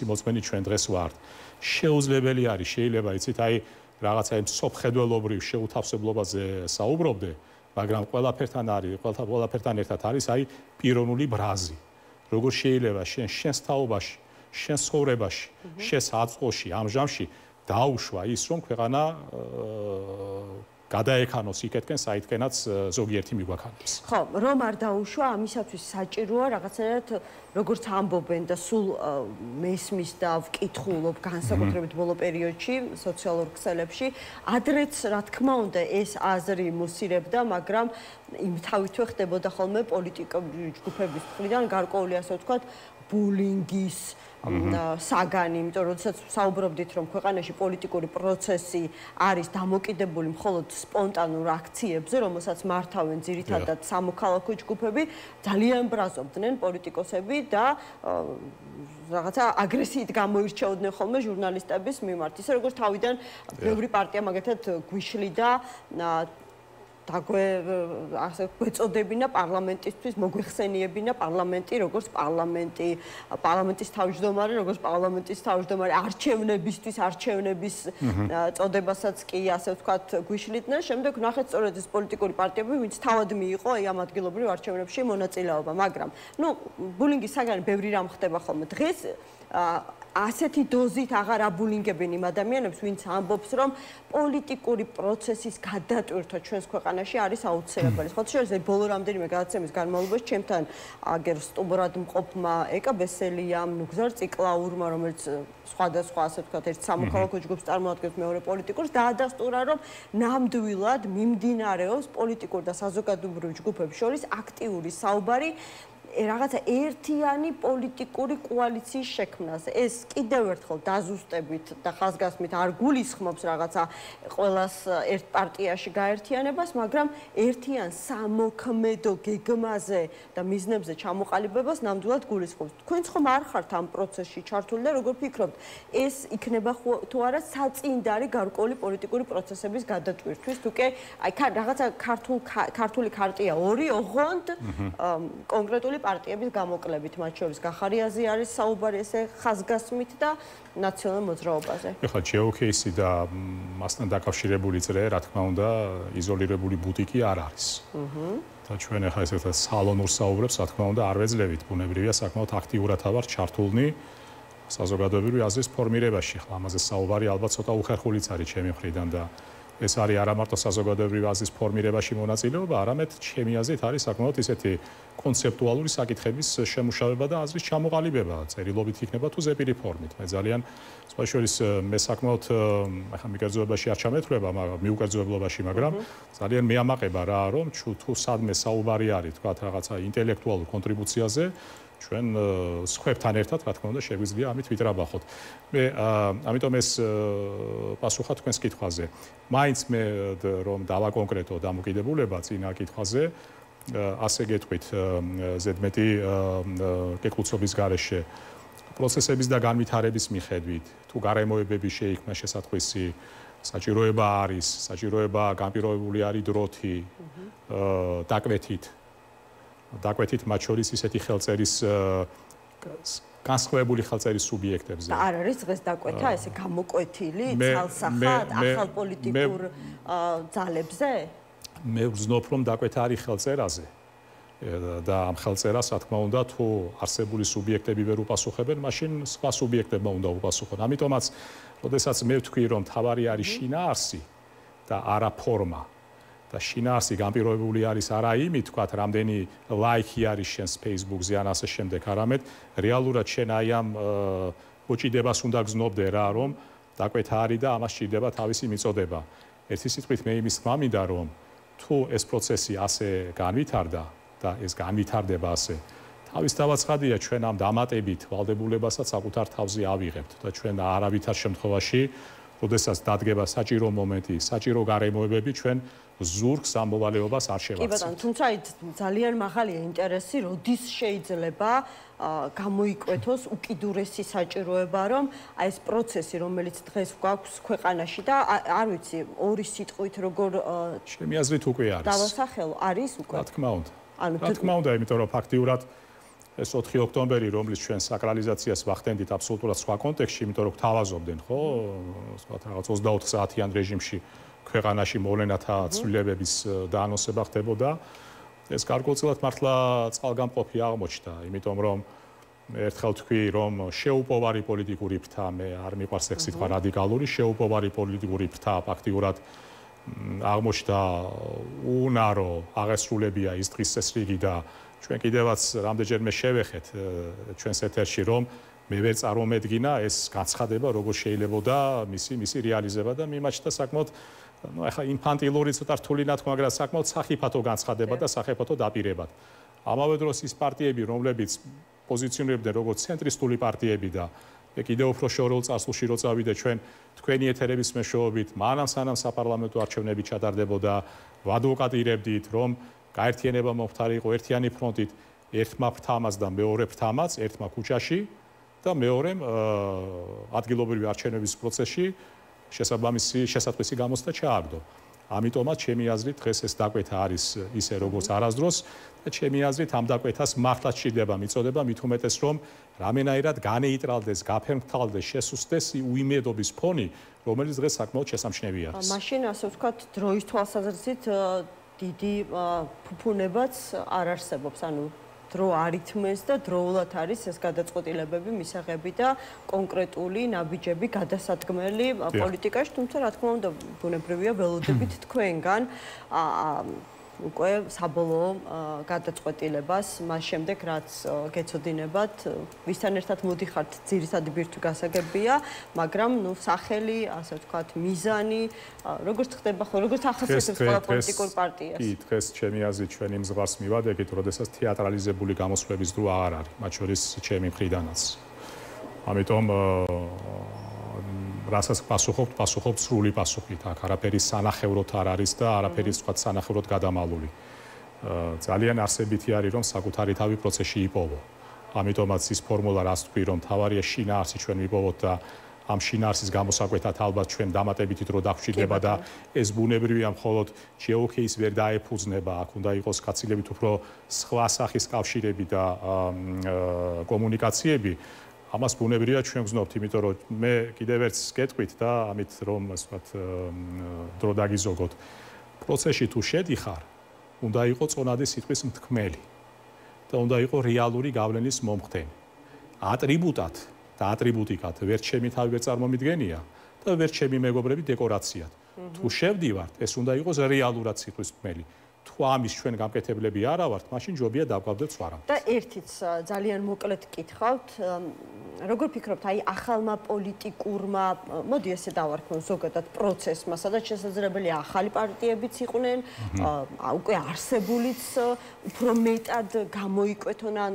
მოწმენი ჩვენ დღეს ვართ. შეუძლებელი არის, შეიძლება იცით, აი რაღაცა იმ სოფხედველობრივ შეუთავსებლობაზე საუბრობდე, მაგრამ ყველაფერთან ერთად არის აი პიროვნული ბრაზი. როგორ შეიძლება შენს თაობაში, შენს ცხოვრებაში, შენს აწყოში, ამ ჟამში დაუშვა ის, რომ ქვეყანა გადაექანოს იქეთკენ, საითკენაც ზოგიერთი მიგვაქანებს. ხო, რომ არ დაუშვა, ამისათვის საჭიროა რაღაცნაირად, როგორც ამბობენ და სულ მესმის და ვკითხულობ განსაკუთრებით ბოლო პერიოდში სოციალურ ქსელებში, ადრეც, რა თქმა უნდა, ეს აზრი მუსირებდა, მაგრამ იმ თავითვე ხდებოდა ხოლმე პოლიტიკური ჯგუფების მხრიდან გარკვეული, ასე ვთქვათ, ბულინგის საგანი, იმიტომ რომ როდესაც საუბრობდით, რომ ქვეყანაში პოლიტიკური პროცესი არის დამოკიდებული მხოლოდ სპონტანურ აქციებზე, რომელსაც მართავენ ძირითადად სამოქალაქო ჯგუფები, ძალიან ბრაზობდნენ პოლიტიკოსები და რაღაცა აგრესიით გამოირჩეოდნენ ხოლმე ჟურნალისტების მიმართ. ისე როგორც თავიდან ბევრი პარტია მაგათად გვიშლიდა გვეწოდებინა პარლამენტისთვის, მოგვეხსენიებინა პარლამენტი, როგორც პარლამენტის თავმჯდომარე, როგორც პარლამენტის თავმჯდომარე არჩევნებისთვის, არჩევნების წოდებასაც კი, ასე ვთქვათ, გვიშლიდნენ. შემდეგ ვნახეთ სწორედ ეს პოლიტიკური პარტიები, ვინც თავად მიიღო ამ ადგილობრივ არჩევნებში მონაწილეობა, მაგრამ, ბულინგის საგანი ბევრი რამ ხდება ხოლმე. დღეს ასეთი დოზით აღარ აბულინგებენ იმ ადამიანებს, ვინც ამბობს, რომ პოლიტიკური პროცესის გადატვირთვა ჩვენს ქვეყანაში არის აუცილებელი. ხო, შეიძლება ბოლო რამდენიმე გადაცემის განმავლობაში ჩემთან აგერ სტუმრად მყოფმა ეკა ბესელიამ, ნუგზარ ციკლაურმა, რომელიც სხვადასხვა ასე ვთქვათ, ერთ სამოქალაქო ჯგუფს წარმოადგენს, მეორე პოლიტიკურს, დაადასტურა, რომ ნამდვილად მიმდინარეობს პოლიტიკურ და საზოგადოებრივ ჯგუფებს შორის აქტიური საუბარი რაღაცა ერთიანი პოლიტიკური კოალიციის შექმნაზე. ეს კიდევ ერთხელ დაზუსტებით და ხაზგასმით არ გულისხმობს რაღაცა ყველას ერთ პარტიაში გაერთიანებას, მაგრამ ერთიან სამოქმედო გეგმაზე და მიზნებზე ჩამოყალიბებას ნამდვილად გულისხმობს. თქვენც ხომ არ ხართ ამ პროცესში ჩართული და როგორ ფიქრობთ, ეს იქნება თუ არა საწინდარი გარკვეული პოლიტიკური პროცესების გადატვირთვის, თუ კი აი რაღაცა ქართული ქარტია 2 ოღონდ კონკრეტული პარტიების გამოკლებით, მათ შორის გახარიაზე არის საუბარი ესე ხაზგასმით და ნაციონალურ მოძრაობაზე. ეხლა GeoCase და მასთან დაკავშირებული წრე, რა თქმა უნდა, იზოლირებული ბუტიკი არ არის. და ჩვენ ეხლა ესე სალონურ საუბრებს, რა თქმა უნდა, არ ვეძლევით. ბუნებრივია, საკმაოდ აქტიურად ვართ ჩართულნი საზოგადოებრივი აზრის ფორმირებაში. ხლა ამაზე საუბარი ალბათ ცოტა უხერხულიც არის ჩემი მხრიდან და ეს არის არა მარტო საზოგადოებრივი აზრის ფორმირებაში მონაწილეობა, არამედ ჩემი აზრით არის საკმაოდ ისეთი კონცეპტუალური საკითხების შემუშავება და აზრის ჩამოყალიბება. წერილობით იქნება თუ ზეპირი ფორმით. მე ძალიან სხვა შორის მე საკმაოდ ახლა მიკერძოებაში არ ჩამეთვლება, მაგრამ მიუკერძოებლობაში, მაგრამ ძალიან მეამაყება რა, რომ თუ სადმე საუბარი არის, თქვა რაღაცა ინტელექტუალურ კონტრიბუციაზე, ჩვენ სხვებთან ერთად, რა თქმა უნდა, შეგვიძლია ამით ვიტრაბახოთ. მე ამიტომ ეს პასუხა თქვენს კითხვაზე. მაინც მე რომ დავაკონკრეტო დამოკიდებულება წინა კითხვაზე, ასე გეტყვით ზედმეტი კეკლუცობის გარეშე პროცესების და განვითარების მიხედვით, თუ გარემოებები შეიქმნა შესაძყვისი, საჭიროება არის, საჭიროება განპირობებული არის დროთი, დაკვეთით მათ შორის ისეთი ხელწერის განსხვავებული ხელწერის სუბიექტებზე. და არ არის დღეს დაკვეთა ესე გამოკვეთილი ცალსახად ახალ პოლიტიკურ ძალებზე? მე ვზნობ, რომ დაკვეთა არის ხელწერაზე. და ამ ხელწერას, რა თქმა უნდა, თუ არსებული სუბიექტები ვერ უპასუხებენ, მაშინ სხვა სუბიექტებმა უნდა უპასუხონ. ამიტომაც, როდესაც მე ვთქვი, რომ თავარი არის შინაარსი და არა ფორმა, და შინაარსი განპირობებული არის არა იმით, თქვათ, რამდენი ლაიქი არის შენს Facebook-ზე ან ასე შემდეგ, არამედ რეალურად შენ აი ამ მოჭიდებას უნდა გზნობდე რა, რომ დაკვეთა არის და ამას სჭირდება თავისი მიწოდება. ერთი სიტყვით მე იმის თქმა მინდა, რომ თუ ეს პროცესი ასე განვითარდა და ეს განვითარდება ასე, თავისთავად ცხადია, ჩვენ ამ დამატებით ვალდებულებასაც საკუთარ თავზე ავიღებთ და ჩვენ არავითარ შემთხვევაში, როდესაც დადგება საჭირო მომენტი, საჭირო გარემოებები, ჩვენ ზურგს ამ მოვალეობას არ შევაქცევთ. კი ბატონო, თუმცა ძალიან მაღალია ინტერესი, როდის შეიძლება გამოიკვეთოს უკიდურესი საჭიროება, რომ აი ეს პროცესი, რომელიც დღეს გვაქვს ქვეყანაში და არ ვიცი, 2 სიტყვით როგორ ჩემი აზრით უკვე არის. დავასახელო, არის უკვე. რა თქმა უნდა. რა თქმა უნდა, იმიტომ რომ ფაქტიურად ეს 4 ოქტომბერი, რომლის ჩვენ საკრალიზაციას ვახდენდით აბსოლუტურად სხვა კონტექსტში, იმიტომ რომ გთავაზობდნენ, ხო, სხვა რაღაც 24 საათიან რეჟიმში ქვეყანაში მოვლენათა ცვლილებების დაანონსება ხდებოდა. ეს გარკვეულწილად მართლა წყალგამყოფი აღმოჩნდა, იმიტომ რომ ერთხელ თქვი, რომ შეუპოვარი პოლიტიკური ფრთა, მე არ მიყვარს ეს სიტყვა რადიკალური, შეუპოვარი პოლიტიკური ფრთა ფაქტიურად აღმოჩნდა უნარო აღესრულებია ის დღის წესრიგი და ჩვენ კიდევაც რამდენჯერმე შევეხეთ ჩვენს ეთერში, რომ მე ვერ წარმომედგინა ეს განცხადება, როგორ შეიძლებოდა მისი რეალიზება და მიმაჩნდა საკმაოდ ну, ახლა ინფანტილური ცოტა რთული ნათქვა, მაგრამ საკმაოდ სახიფათო განცხადება და სახიფათო დაპირებად. ამავე დროს ის პარტიები, რომლებიც პოზიციონირებდნენ როგორც ცენტრისტული პარტიები და კიდევ უფრო შორეულ წარსულში რო წავიდე ჩვენ თქვენი ეთერების მეშვეობით, მანამ სანამ საპარლამენტო არჩევნები ჩატარდებოდა, ვადვოკატირებდით, რომ გაერთიანება მომხდარიყო ერთიანი ფრონტით, ერთმა ფრთამაც და მეორე ფრთამაც, ერთმა ქუჩაში და მეორემ ადგილობრივი არჩევნების პროცესში შესაძყვისი გამოცდა ჩააგდო. ამიტომაც ჩემი აზრით დღეს ეს დაკვეთა არის ისე როგორც არასდროს და ჩემი აზრით ამ დაკვეთას მართლაც სჭირდება მიწოდება, მით უმეტეს რომ რამენაირად განეიტრალდეს, გაფერმთავდეს, შესუსტდეს უიმედობის ფონი, რომელიც დღეს საკმაოდ შესამჩნევი არის. მაშინ ასე ვთქვათ, დროის თვალსაზრისით დიდი ფუფუნებაც არ არსებობს, ანუ დრო არითმეს და დროულად არის ეს გადაწყვეტილებები, მისაღები და კონკრეტული ნაბიჯები გადასადგმელი პოლიტიკაში, თუმცა რა თქმა უნდა, ბუნებრივია ველოდებით თქვენგან უკვე საბოლოო გადაწყვეტილებას მას შემდეგ რაც გეცოდინებათ ვისთან ერთად მოდიხართ ძირითადი ბირთვი გასაგებია მაგრამ სახელი ასე ვთქვათ მიზანი როგორც ხდება ხო როგორც ახასიათებს ყველა პოლიტიკურ პარტიას კი დღეს ჩემი აზრით ჩვენი მსგავს მივადებით როდესაც თეატრალიზებული გამოსვლების დრო აღარ არის მათ შორის ჩემი მხრიდანაც ამიტომ რასაც პასუხობთ სრული პასუხით. აქ არაფერი სანახევროდ არ არის და არაფერი სხვა სანახევროდ გადამალული. ძალიან არსებითი არის რომ საკუთარი თავი პროცესში იპოვო. ამიტომაც ის ფორმულა რაც თქვი რომ თავარია შინაარსი ჩვენ ვიპოვოთ და ამ შინაარსის გამოსაკვეთად ალბათ ჩვენ დამატებითი დრო დაგვჭირდება და ეს ბუნებრივია მხოლოდ GeoCase ვერ დაეფუძნება. აქ უნდა იყოს გაცილებით უფრო სხვა სახის კავშირები და კომუნიკაციები. ამას ბუნებრივია ჩვენ გზნობთ, იმიტომ რომ მე კიდევ ერთს გეტყვით და ამით რომ ასე ვთქვათ დრო დაგიზოგოთ. პროცესში თუ შედიხარ, უნდა იყოს წონადი სიტყვის მთქმელი და უნდა იყოს რეალური გავლენის მომხდენი. ატრიბუტად და ატრიბუტიკად ვერ ჩემი თავი ვერ წარმომიდგენია და ვერ ჩემი მეგობრები დეკორაციად. თუ შევდივართ, ეს უნდა იყოს რეალურად სიტყვის მთქმელი. თუ ამის ჩვენ გამკეთებლები არა ვართ, მაშინ ჯობია დავყავდეთ სვარამ. და ერთიც ძალიან მოკლედ გკითხავთ, როგორ ფიქრობთ, აი ახალმა პოლიტიკურმა, მოდი ესე დავარქმევ ზოგადად პროცესმა, სადაც შესაძლებელია ახალი პარტიებიც იყვნენ, უკვე არსებულიც უფრო მეტად გამოიკვეთონ ან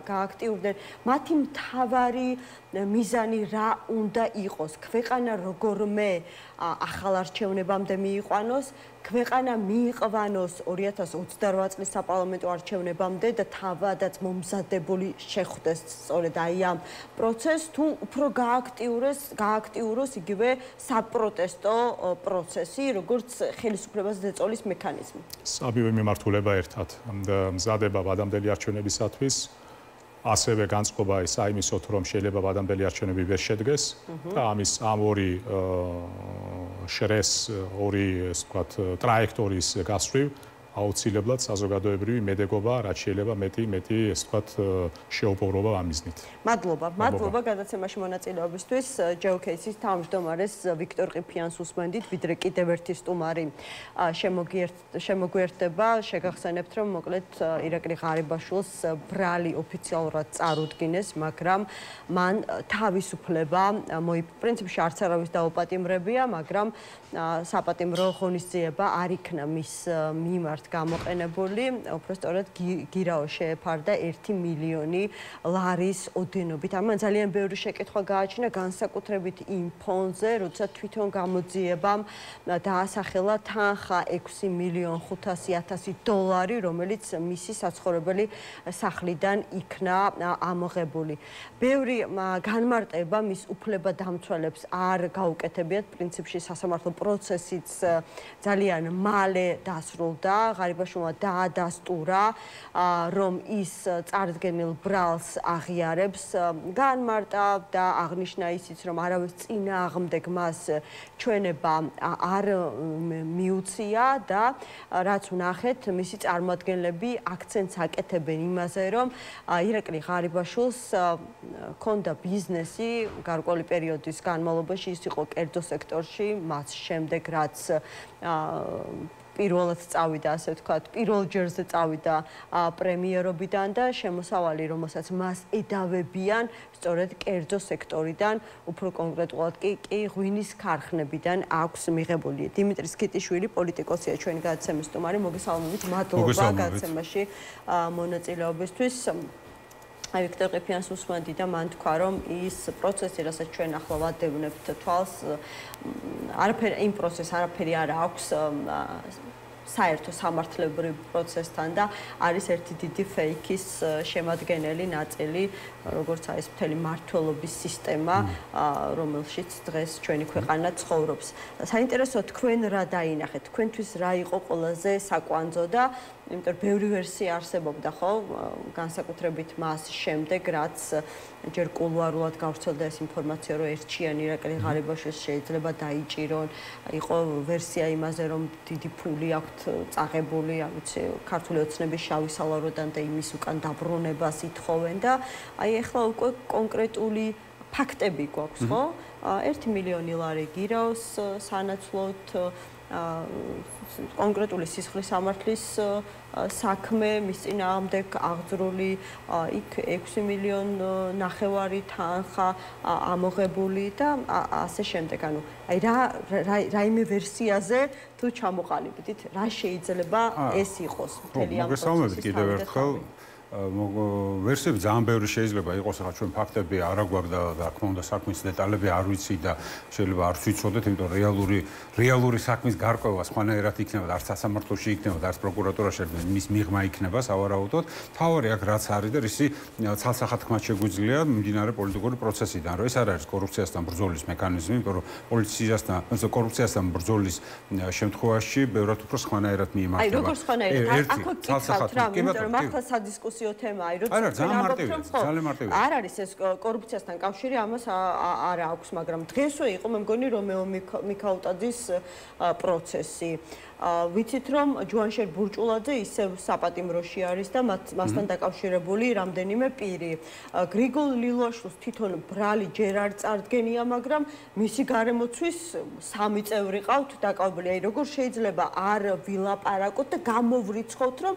გააქტიურდნენ, მათი მთავარი მიზანი რა უნდა იყოს? ქვეყანა როგორმე ახალ არჩევნებამდე მიიყვანოს, ქვეყანა მიიყვანოს 2028 წლის საპარლამენტო არჩევნებამდე და თავადაც მომზადებული შეხვდეს სწორედ აი ამ პროცესს, თუ უფრო გააქტიუროს იგივე საპროტესტო პროცესი, როგორც ხელისუფლებას ზეწოლის მექანიზმი. საბივე მიმართულება ერთად მზადება ვადამდელი არჩევნებისათვის. ასევე განწყობა ის აიმისოთ, რომ შეიძლება ვადამდელი არჩევნები ვერ შედგეს და ამის ამ ორი შრეს, ორი ასე ვთქვათ, ტრაექტორიის გასწვრივ აუცილებლად საზოგადოებრივი მედეგობა, რაც შეიძლება მეტი ასე ვთქვათ, შეუპოვრობა ამ მიზნით. მადლობა გადაცემაში მონაწილეობისთვის. GeoCase-ის თავმჯდომარეს ვიქტორ ყიფიანს უსმენდით, ვიდრე კიდევ ერთი სტუმარი შემოგვიერთდება. შეგახსენებთ, რომ მოკლედ ირაკლი ღარიბაშვილს ბრალი ოფიციალურად წარუდგინეს, მაგრამ მან თავისუფლება პრინციპში არც არავის დაუპატიმრებია, მაგრამ საპატიმრო ღონისძიება არ იქნა მის მიმართ გამოყენებული, უბრალოდ გირაო შეეფარდა 1 მილიონი ლარის ოდენობით. ამან ძალიან ბევრი შეკითხვა გააჩინა, განსაკუთრებით იმ ფონზე, როცა თვითონ გამოძიებამ დაასახელა თანხა 6.500.000 დოლარი, რომელიც მისი საცხოვრებელი სახლიდან იქნა ამოღებული. ბევრი განმარტება მის უფლებადამცველებს არ გაუკეთებიათ, პრინციპში სასამართლო პროცესიც ძალიან მალე დასრულდა. ღარიბაშვილმა დაადასტურა, რომ ის წარდგენილ ბრალს აღიარებს, განმარტა და აღნიშნა ისიც, რომ არავის წინააღმდეგ მას ჩვენება არ მიუწია და რაც ვნახეთ, მისი წარმოადგენლები აქცენტს აკეთებენ იმაზე, რომ ირაკლი ღარიბაშვილს ჰქონდა ბიზნესი გარკვეული პერიოდის განმავლობაში, ის იყო კერძო სექტორში, მას შემდეგ რაც პირველად წავიდა, ასე ვთქვათ, პირველ ჯერზე წავიდა პრემიერობიდან და შემოსავალი, რომელსაც მას ედავებიან, სწორედ კერძო სექტორიდან, უფრო კონკრეტულად კი ღვინის ქარხნებიდან აქვს მიღებული. დიმიტრი სქიტიშვილი, პოლიტიკოსია, ჩვენი გადაცემის სტუმარი, მოგესალმებით, მადლობა გადაცემაში მონაწილეობისთვის. ვიქტორ ყიფიანს უსმენდი და მან თქვა, რომ ის პროცესი, რასაც ჩვენ ახლა ვადევნებთ თვალს, იმ პროცესს არაფერი არ აქვს საერთო სამართლებრივ პროცესთან და არის ერთი დიდი ფეიქის შემადგენელი ნაწილი, როგორც არის მთელი მართლობის სისტემა, რომელშიც დღეს ჩვენი ქვეყანა ცხოვრობს. საინტერესოა თქვენ რა დაინახეთ, თქვენთვის რა იყო ყველაზე საკვანძო და იმიტომ რომ ბევრი ვერსია არსებობდა, ხო, განსაკუთრებით მას შემდეგ, რაც ჯერ კულუარულად გავრცელდა ეს ინფორმაცია, რომ ერთჩიანი ირაკლი ღარიბაშვილს შეიძლება დაიჭირონ. იყო ვერსია იმაზე, რომ დიდი ფული აქვთ წაღებული, არ ვიცი, ქართული ოცნების შავი სალაროდან და იმის უკან დაბრუნებას ითხოვენ და აი ახლა უკვე კონკრეტული ფაქტები გვაქვს, ხო? 1 მილიონი ლარი გირაოს სანაცვლოდ კონკრეტული სისხლის სამართლის საქმე, მის წინააღმდეგ აღძრული იქ 6 მილიონ ნახევარი თანხა ამოღებული და ასე შემდეგ. ანუ აი რაიმე ვერსიაზე თუ ჩამოყალიბდით, რა შეიძლება ეს იყოს მთელი ამ პროცესის კიდევ ერთხელ ვერსიები ძალიან ბევრი შეიძლება იყოს, ახლა ჩვენ ფაქტები არ აგვაქვს და რა თქმა უნდა საქმის დეტალები არ ვიცი და შეიძლება არ ვიცოდეთ, იმიტომ რეალური საქმის გარკვევა სხვანაირად იქნება, არც სასამართლოში იქნება, არც პროკურატურაში მის მიღმა იქნება სავარაუდოდ. თავარი აქ რაც არის და რისი ცალსახად თქმა შეგვიძლია მიმდინარე პოლიტიკური პროცესიდან, რომ ეს არ არის კორუფციასთან ბრძოლის მექანიზმი, იმიტომ რომ კორუფციასთან ბრძოლის შემთხვევაში ბევრად უფრო სხვანაირად მიემართება. აი როგორ სხვანაირად? აქ გითხავთ რა, იმიტომ რომ ახლა სადისკუსიო თემაა, როცა არ არის ეს კორუფციასთან კავშირი, ამას არ აქვს, მაგრამ დღესვე იყო მე მგონი რომეო მიქაუტაძის პროცესი. ვიცით რომ ჯუანშერ ბურჭულაძე ისევ საპატიმროში არის და მასთან დაკავშირებული რამდენიმე პირი. გრიგოლ ლილოაშვილს თვითონ ბრალი ჯერ არ წარდგენია, მაგრამ მისი გარემოცვის 3 წევრი ყავთ დაკავებული. აი როგორ შეიძლება არ ვილაპარაკოთ და გამოვრიცხოთ რომ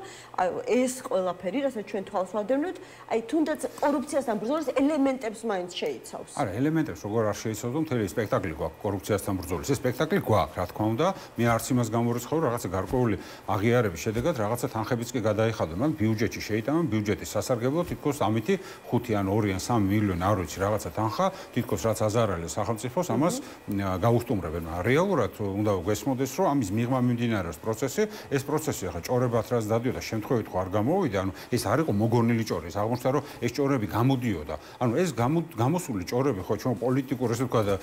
ეს ყველაფერი, რასაც ჩვენ თვალს ვადევნებთ, აი თუნდაც კორუფციასთან ბრძოლის ელემენტებს მაინც შეიცავს. არა, ელემენტებს როგორ არ შეიცავს, მთელი სპექტაკლი გვაქვს კორუფციასთან ბრძოლის. ეს სპექტაკლი გვაქვს, რა თქმა უნდა, მე არც იმას გამორიცხავ რაღაცა გარკვეული აღიარების შედეგად რაღაცა თანხებიც კი გადაიხადო, მაგრამ ბიუჯეტში შეიტანა ბიუჯეტის სასარგებლო თითქოს ამითი 5 ან 2 ან 3 მილიონი არ ვიცი რაღაცა თანხა, თითქოს რაც აზარალეს სახელმწიფოს ამას გაუსტუმრებენ. რეალურად უნდა გვესმოდეს, რომ ამის მიღმა მიმდინარეობს პროცესი, ეს პროცესი ახლა ჭორებად რაც დადიოდა, შემთხვევით ხო არ გამოვიდა, ანუ ეს არ იყო მოგონილი ჭორი, ეს აღმოჩნდა რომ ეს ჭორები გამოდიოდა. ანუ ეს გამოსული ჭორები ხო ჩვენ პოლიტიკურ ესე ვთქვა და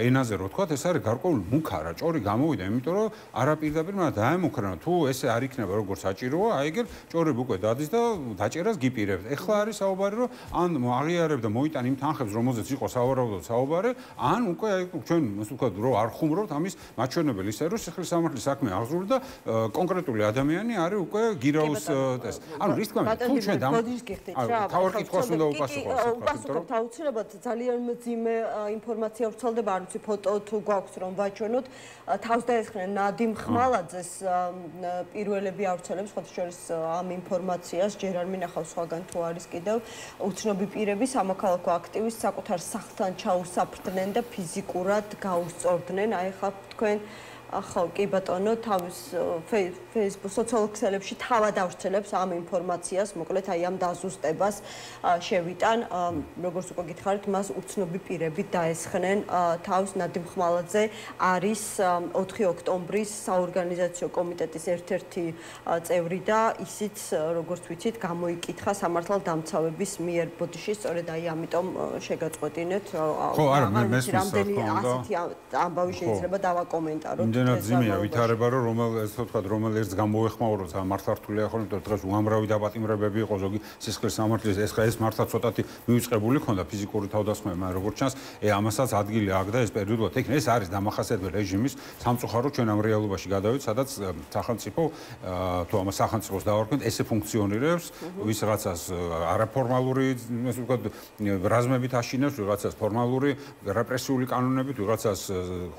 ენაზე რო ვთქვა, ეს არის გარკვეული მუქარა ჭორი გამოვიდა, იმიტომ რომ არაპირდაპირ დაემუქრა თუ ესე არ იქნება როგორც საჭიროა, აი ეგერ ჭორები უკვე დადის და დაჭერას გიპირებთ. ეხლა არის საუბარი რომ ან აღიარებ და მოიტან იმ თანხებს რომელზეც იყო სავარაუდოდ საუბარი, ან უკვე აი ჩვენ ასე ვთქვათ რომ არ ხუმრობთ ამის მაჩვენებელი ისე რომ სიხლის სამართლის საქმე აღზრული და კონკრეტული ადამიანი არის უკვე გირაოს ეს. ანუ რის თქმა უნდა თუ ჩვენ თავარ კითხვას უნდა უპასუხოთ. უპასუხოთ აუცილებლად ძალიან მძიმე ინფორმაცია ვრცელდება, არ ვიცი ფოტო თუ გვაქვს რომ ვაჩვენოთ. თავს დაესხნენ ნადიმ ხმალაძეს პირველები ავრცელებს ხოთშორის ამ ინფორმაციას, ჯერ არ მინახავს სხვაგან თუ არის კიდევ უცნობი პირები სამოქალაქო აქტივისტს საკუთარ სახლთან ჩაუსაფრდნენ და ფიზიკურად გაუსწორდნენ. აი ხა თქვენ ხო, კი ბატონო, თავის Facebook სოციალურ ქსელებში თავად ავრცელებს ამ ინფორმაციას, მოკლედ აი ამ დაზუსტებას შევიტან, როგორც უკვე გითხარით, მას უცნობი პირები დაესხნენ თავს. ნადიმ ხმალაძე არის 4 ოქტომბრის საორგანიზაციო კომიტეტის ერთ-ერთი წევრი და ისიც, როგორც ვიცით, გამოიკითხა სამართალდამცავების მიერ ბოდიში, სწორედ აი ამიტომ შეგაწყვეტინეთ. ხო, არა, მე მესმის რამდენი ასეთი ამბავი შეიძლება დავაკომენტაროთ. ძიმია ვითარება რომ ესე ვთქვათ რომელ ერთს გამოეხმაუროთ მართართულია ხოლმე თორე დღეს უამრავი დაპატიმრებები იყო ზოგი სისხლის სამართლის ეს მართლა ცოტათი მივიწყებული ხონდა ფიზიკური თავდასხმები მაგრამ როგორც ჩანს ამასაც ადგილი აქვს და ეს პერიოდულად იქნება ეს არის დამახასიათებელი რეჟიმის სამწუხარო ჩვენ ამ რეალობაში გადავით სადაც სახელმწიფო თუ ამას სახელმწიფოს დავარქვით ესე ფუნქციონირებს ვიღაცას არაფორმალური ესე ვთქვათ რაზმებით აშინებს ვიღაცას ფორმალური რეპრესიული კანონებით ვიღაცას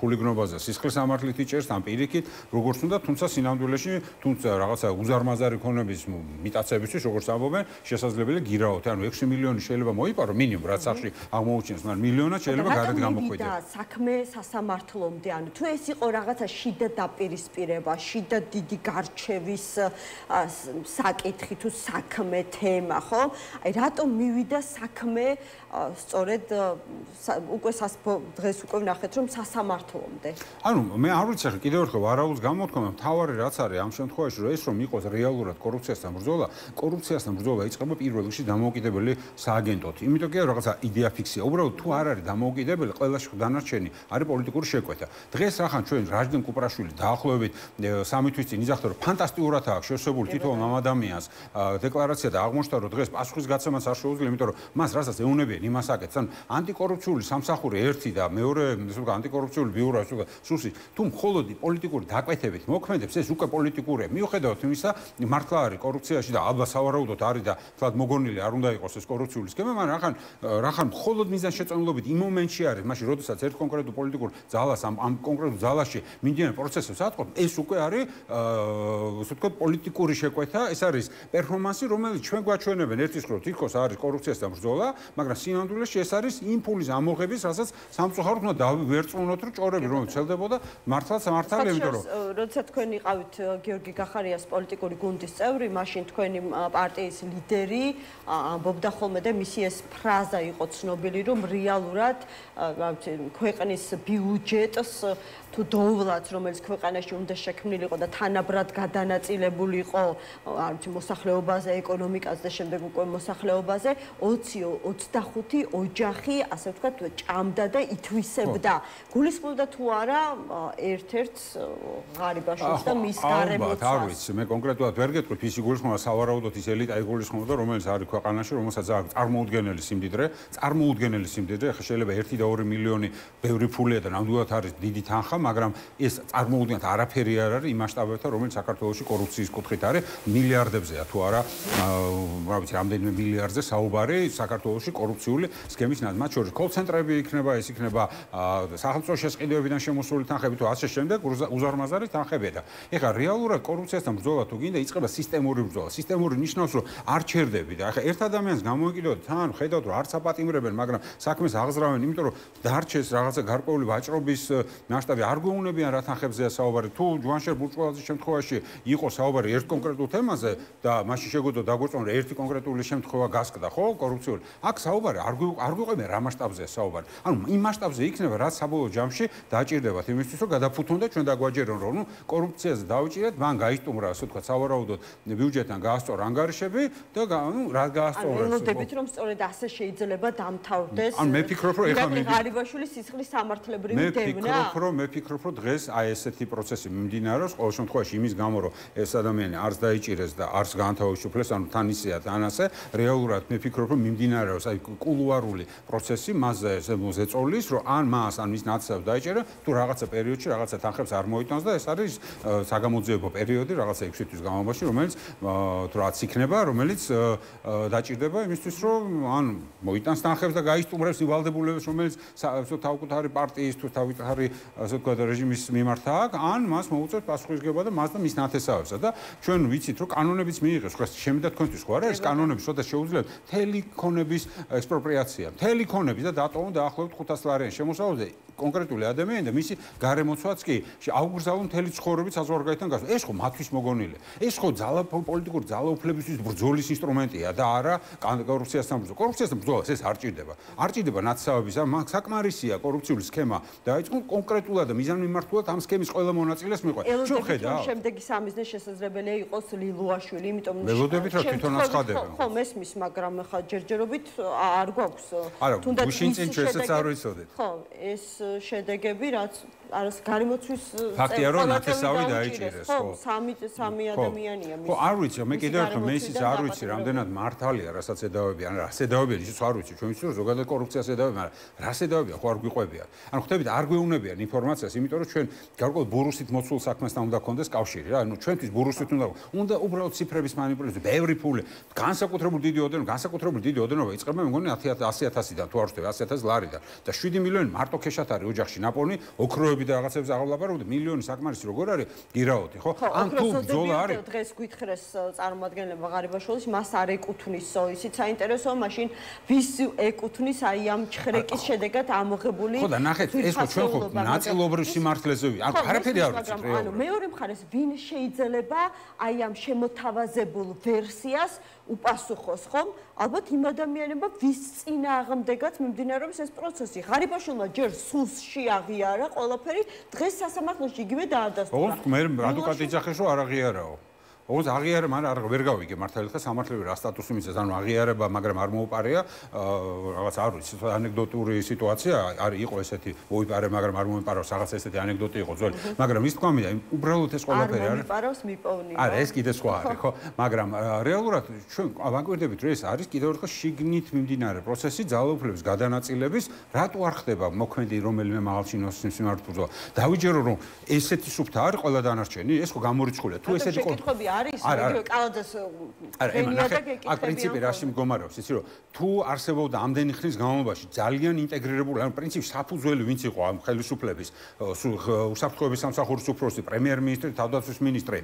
ხულიგნობაზე სისხლის სამართლით იჭერს ამ პირიქით როგორც უნდა თუმცა სინამდვილეში თუმცა რაღაცა უზარმაზარი ქონების მიტაცებისთვის როგორც ამბობენ შესაძლებელი გირაოთი ანუ 6 მილიონი შეიძლება მოიპარო მინიმუმ რაც სახში აღმოუჩინოს მაგრამ მილიონად შეიძლება გარეთ გამოხვიდე საქმე სასამართლომდე ანუ თუ ეს იყო რაღაცა შიდა დაპირისპირება შიდა დიდი გარჩევის საკითხი თუ საქმე თემა ხო აი რატომ მივიდა საქმე სწორედ უკვე დღეს უკვე ვნახეთ რომ სასამართლომდე ანუ მე არ ვიცი მოგწონთ ახლა კიდევ ერთხელ ვარაუდს გამოთქვა, მთავარი რაც არის ამ შემთხვევაში, რომ ეს რომ იყოს რეალურად კორუფციასთან ბრძოლა იწყება პირველ რიგში დამოუკიდებელი სააგენტოთ. იმიტომ კი რაღაცა იდეა ფიქსია. უბრალოდ თუ არ არის დამოუკიდებელი, ყველა დანარჩენი არის პოლიტიკური შეკვეთა. დღეს ახლა ჩვენ რაჟდენ კუპრაშვილი დაახლოებით 3 თვის წინ იძახდა, რომ ფანტასტიკურად აქვს შევსებული თითოეულ ამ ადამიანს დეკლარაცია და აღმოჩნდა, რომ დღეს პასუხისგაცემაც არ შეუძლია, იმიტომ რომ მას რასაც ეუნებიან იმას აკეთებს. ან ანტიკორუფციული სამსახური 1 და მეორე, ასე ვთქვათ, ანტიკორუფციული ბიურო, ასე ვთქვათ, სუსი, თუ მხოლოდ პოლიტიკური დაკვეთებით მოქმედებს, ეს უკვე პოლიტიკურია. მიუხედავად იმისა, მართლა არის კორუფციაში და ალბათ სავარაუდოდ არის და თლად მოგონილი არ უნდა იყოს ეს კორუფციული სქემა, მაგრამ რახან მხოლოდ მიზანშეწონილობით იმ მომენტში არის, მაშინ როდესაც ერთ კონკრეტულ პოლიტიკურ ძალას ამ კონკრეტულ ძალაში მიმდინარე პროცესებს აწყობ, ეს უკვე არის ასე ვთქვათ პოლიტიკური შეკვეთა, ეს არის პერფორმანსი, რომელიც ჩვენ გვაჩვენებენ ერთის მხრივ თითქოს არის კორუფციასთან ბრძოლა, მაგრამ სინამდვილეში ეს არის იმ ფულის ამოღების, რასაც სამწუხაროდ უნდა დავერწმუნოთ, რომ ჭორები რომელიც ცელდებოდა, მართლაც მართალია, იმიტომ რომ როდესაც თქვენ იყავით გიორგი გახარიას პოლიტიკური გუნდის წევრი, მაშინ თქვენი პარტიის ლიდერი ამბობდა ხოლმე და მისი ეს ფრაზა იყო ცნობილი, რომ რეალურად ქვეყნის ბიუჯეტს თუ დოვლაც, რომელიც ქვეყანაში უნდა შექმნილიყო და თანაბრად გადანაწილებული იყო, არ ვიცი, მოსახლეობაზე, ეკონომიკაზე და შემდეგ უკვე მოსახლეობაზე, 20-25 ოჯახი, ასე ვთქვათ, ჭამდა და ითვისებდა. გულისხმობდა თუ არა ერთ-ერთს ღარიბაშვილს და მის გარემოცვას? არ ვიცი, მე კონკრეტულად ვერ გეტყვით, ისი გულისხმობა სავარაუდოდ ის ელიტა იგულისხმობდა, რომელიც არის ქვეყანაში, რომელსაც აქვს წარმოუდგენელი სიმდიდრე, ახლა შეიძლება 1 და 2 მილიონი ბევრი ფულია და ნამდვილად არის დიდი თანხა, მაგრამ ეს წარმოუდგენლად არაფერი არ არის იმ მასშტაბებთან, რომელიც საქართველოში კორუფციის კუთხით არის, მილიარდებზეა თუ არა, რა ვიცი, რამდენიმე მილიარდზე საუბარი საქართველოში კორუფციული სქემის ნაცვლად, მათ შორის კოლ-ცენტრები იქნება, ეს იქნება სახელმწიფო შესყიდვებიდან შემოსული თანხები თუ ასე შემდეგ, უზარმაზარი თანხებია და ეხლა რეალურად კორუფციასთან ბრძოლა თუ გინდა იწყება სისტემური ბრძოლა. სისტემური ნიშნავს, რომ არ ჩერდები და ეხლა ერთ ადამიანს გამოიკიდოთ, თან ხედავთ, რომ არც აპატიმრებენ, მაგრამ საქმეს აღზრავენ, იმიტომ რომ დარჩეს რაღაცა გარკვეული ვაჭრობის მასშტაბი არ გვეუბნებიან რა თანხებზეა საუბარი. თუ ჯვანშერ ბურჭულაძის შემთხვევაში იყო საუბარი ერთ კონკრეტულ თემაზე და მაშინ შეგვიძლია დაგვეწონ, რომ ერთი კონკრეტული შემთხვევა გასკდა, ხო, კორუფციული. აქ საუბარი არ გვიყვებიან რა მასშტაბზეა საუბარი. ანუ იმ მასშტაბზე იქნება, რაც საბოლოო ჯამში დაჭირდებათ იმისთვის, რომ გადაფუთონ და ჩვენ დაგვაჯერონ, რომ ნუ კორუფციაზე დავიჭირეთ, მან გაისტუმრა, ასე ვთქვათ, სავარაუდოდ ბიუჯეტთან გაასწორ ანგარიშები და ნუ რა გაასწორეს. ანუ ველოდებით, რომ სწორედ ასე შეიძლება დამთავრდეს. ან მე ფიქრობ, რომ ეხლა ღარიბაშვილის სისხლის სამართლებრივი დევნა. მე ფიქრობ, რომ დღეს აი ესეთი პროცესი მიმდინარეობს, ყოველ შემთხვევაში იმის გამო, რომ ეს ადამიანი არც დაიჭირეს და არც განთავისუფლეს, ანუ თან ისეა თან ასე, რეალურად მე ფიქრობ, რომ მიმდინარეობს აი კულუარული პროცესი მასზე ზეწოლის, რომ ან მას, ან მის ნაცვლად დაიჭერა, თუ რაღაცა პერიოდში რაღაცა თანხებს არ მოიტანს და ეს არის საგამოძიებო პერიოდი რაღაცა 6 თვის განმავლობაში, რომელიც თუ რაც იქნება, რომელიც დაჭირდება იმისთვის, რომ ან მოიტანს თანხებს და გაისტუმრებს ვალდებულებას, რომელიც თავკუთარი პარტიის თუ თავკუთარი ასე ვთქვათ რეჟიმის მიმართ აქვს, ან მას მოუწევს პასუხისგებლობა და მას და მის ნათესავებსა და ჩვენ ვიცით, რომ კანონებიც მიიღეს, ხო, შემიძლია თქვენთვის ხო არა ეს კანონები, შოთა შეუძლიათ მთელი ქონების ექსპროპრიაცია, მთელი ქონების და დატოვონ დაახლოებით 500 ლარიანი შემოსავლზე კონკრეტული ადამიანი და მისი გარემოცვაც კი აუგზავნონ მთელი ცხოვრებით საზღვარგარეთთან გასვლა. ეს ხო მათთვის მოგონილია. ეს ხო პოლიტიკური ძალაუფლებისთვის ბრძოლის ინსტრუმენტია და არა კორუფციასთან ბრძოლა. კორუფციასთან ბრძოლას ეს არ ჭირდება. არ ჭირდება ნათესავების, საკმარისია კორუფციული სქემა დაიწყო კონკრეტულად და მიზანმიმართულად ამ სქემის ყველა მონაწილეს მიყვება. ჩვენ ხედავთ, შემდეგი სამიზნე შესაძლებელია იყოს ლილუაშვილი, იმიტომ რომ ველოდებით რა თვითონ აცხადებენ. ხო, მესმის, მაგრამ ხა ჯერჯერობით არ გვაქვს. თუნდაც გუშინ წინ ჩვენსაც არ ვიცოდეთ. ხო, ეს შედეგები რაც არის გარემოცვის ფაქტია რომ ნათესავი დაიჭირეს, ხო. სამი ადამიანია მის. ხო, არ ვიცი, მე კიდევ ერთხელ მე ისიც არ ვიცი, რამდენად მართალია, რასაც ედავებიან, რა ედავებიან, ისიც არ ვიცი, ჩვენ ვიცით რომ ზოგადად კორუფციას ედავებიან, მაგრამ რას ედავებიან, ხო არ გვიყვებიან. ანუ ხვდებით, არ გვეუბნებიან ინფორმაციას, იმიტომ რომ ჩვენ გარკვეულ ბურუსით მოცულ საქმესთან უნდა გქონდეს კავშირი, რა. ანუ ჩვენთვის ბურუსით უნდა უბრალოდ ციფრების მანიპულაცია, ბევრი ფული, განსაკუთრებული დიდი ოდენობა იწყება, მე მგონი 100.000-დან, თუ არ ვშთები, 100.000 ლარიდან და 7 მილიონი მარტო ქეშად არის ოჯახში ნაპოვნი, ოქროები და რაღაცებს აღვლაპარაკობთ, მილიონი საკმარისი როგორ არის გირაოთი, ხო? ან თუ ბრძოლა არის, დღეს გითხრეს წარმომადგენლებმა ღარიბაშვილის, მას არ ეკუთვნისო, ისიც საინტერესოა, მაშინ ვის ეკუთვნის აი ამ ჩხრეკის შედეგად ამოღებული. ხო და ნახეთ, ეს ხო ჩვენ ხო ნაწილობრივ სიმართლეზე ვი. ანუ არაფერი არ ვიცით რეალურად. ანუ მეორე მხარეს ვინ შეიძლება აი ამ შემოთავაზებულ ვერსიას უპასუხოს ხომ? ალბათ იმ ადამიანებმა ვის წინააღმდეგაც მიმდინარეობს ეს პროცესი. ღარიბაშვილმა ჯერ სუსში აღიარა ყველაფერი, დღეს სასამართლოში იგივე დაადასტურა. ოღონდ მე ადვოკატი იძახეს რომ არ აღიარაო. ოღონდ აღიარება მაგრამ ვერ გავიგე მართალია ხა სამართლებრივი რა სტატუსი მისცეს ანუ აღიარება მაგრამ არ მოუპარეა რაღაც არ ვიცი ანეკდოტური სიტუაცია არის იყო ესეთი მოიპარე მაგრამ არ მოიპარავს რაღაც ესეთი ანეკდოტი იყო ძველი მაგრამ ის თქვა მინდა უბრალოდ ეს ყველაფერი არის მოიპარავს მიპოვნია არა ეს კიდე სხვა არის ხო მაგრამ რეალურად ჩვენ ვაკვირდებით რომ ეს არის კიდევ ერთხელ შიგნით მიმდინარე პროცესი ძალაუფლების გადანაწილების რატო არ ხდება მოქმედი რომელიმე მაღალჩინოს სიმართლეა დავიჯერო რომ ესეთი სუფთა არის ყველა დანარჩენი ეს ხო გამორიცხულია თუ ესეთი არის იგივე კალაძეს გენია და გეკითხებია. აქ პრინციპი რაში მდგომარეობს, იცი რომ თუ არსებობდა ამდენი ხნის განმავლობაში ძალიან ინტეგრირებული, ანუ პრინციპი საფუძველი ვინც იყო ამ ხელისუფლების უსაფრთხოების სამსახურის უფროსი, პრემიერ-მინისტრი, თავდაცვის მინისტრი,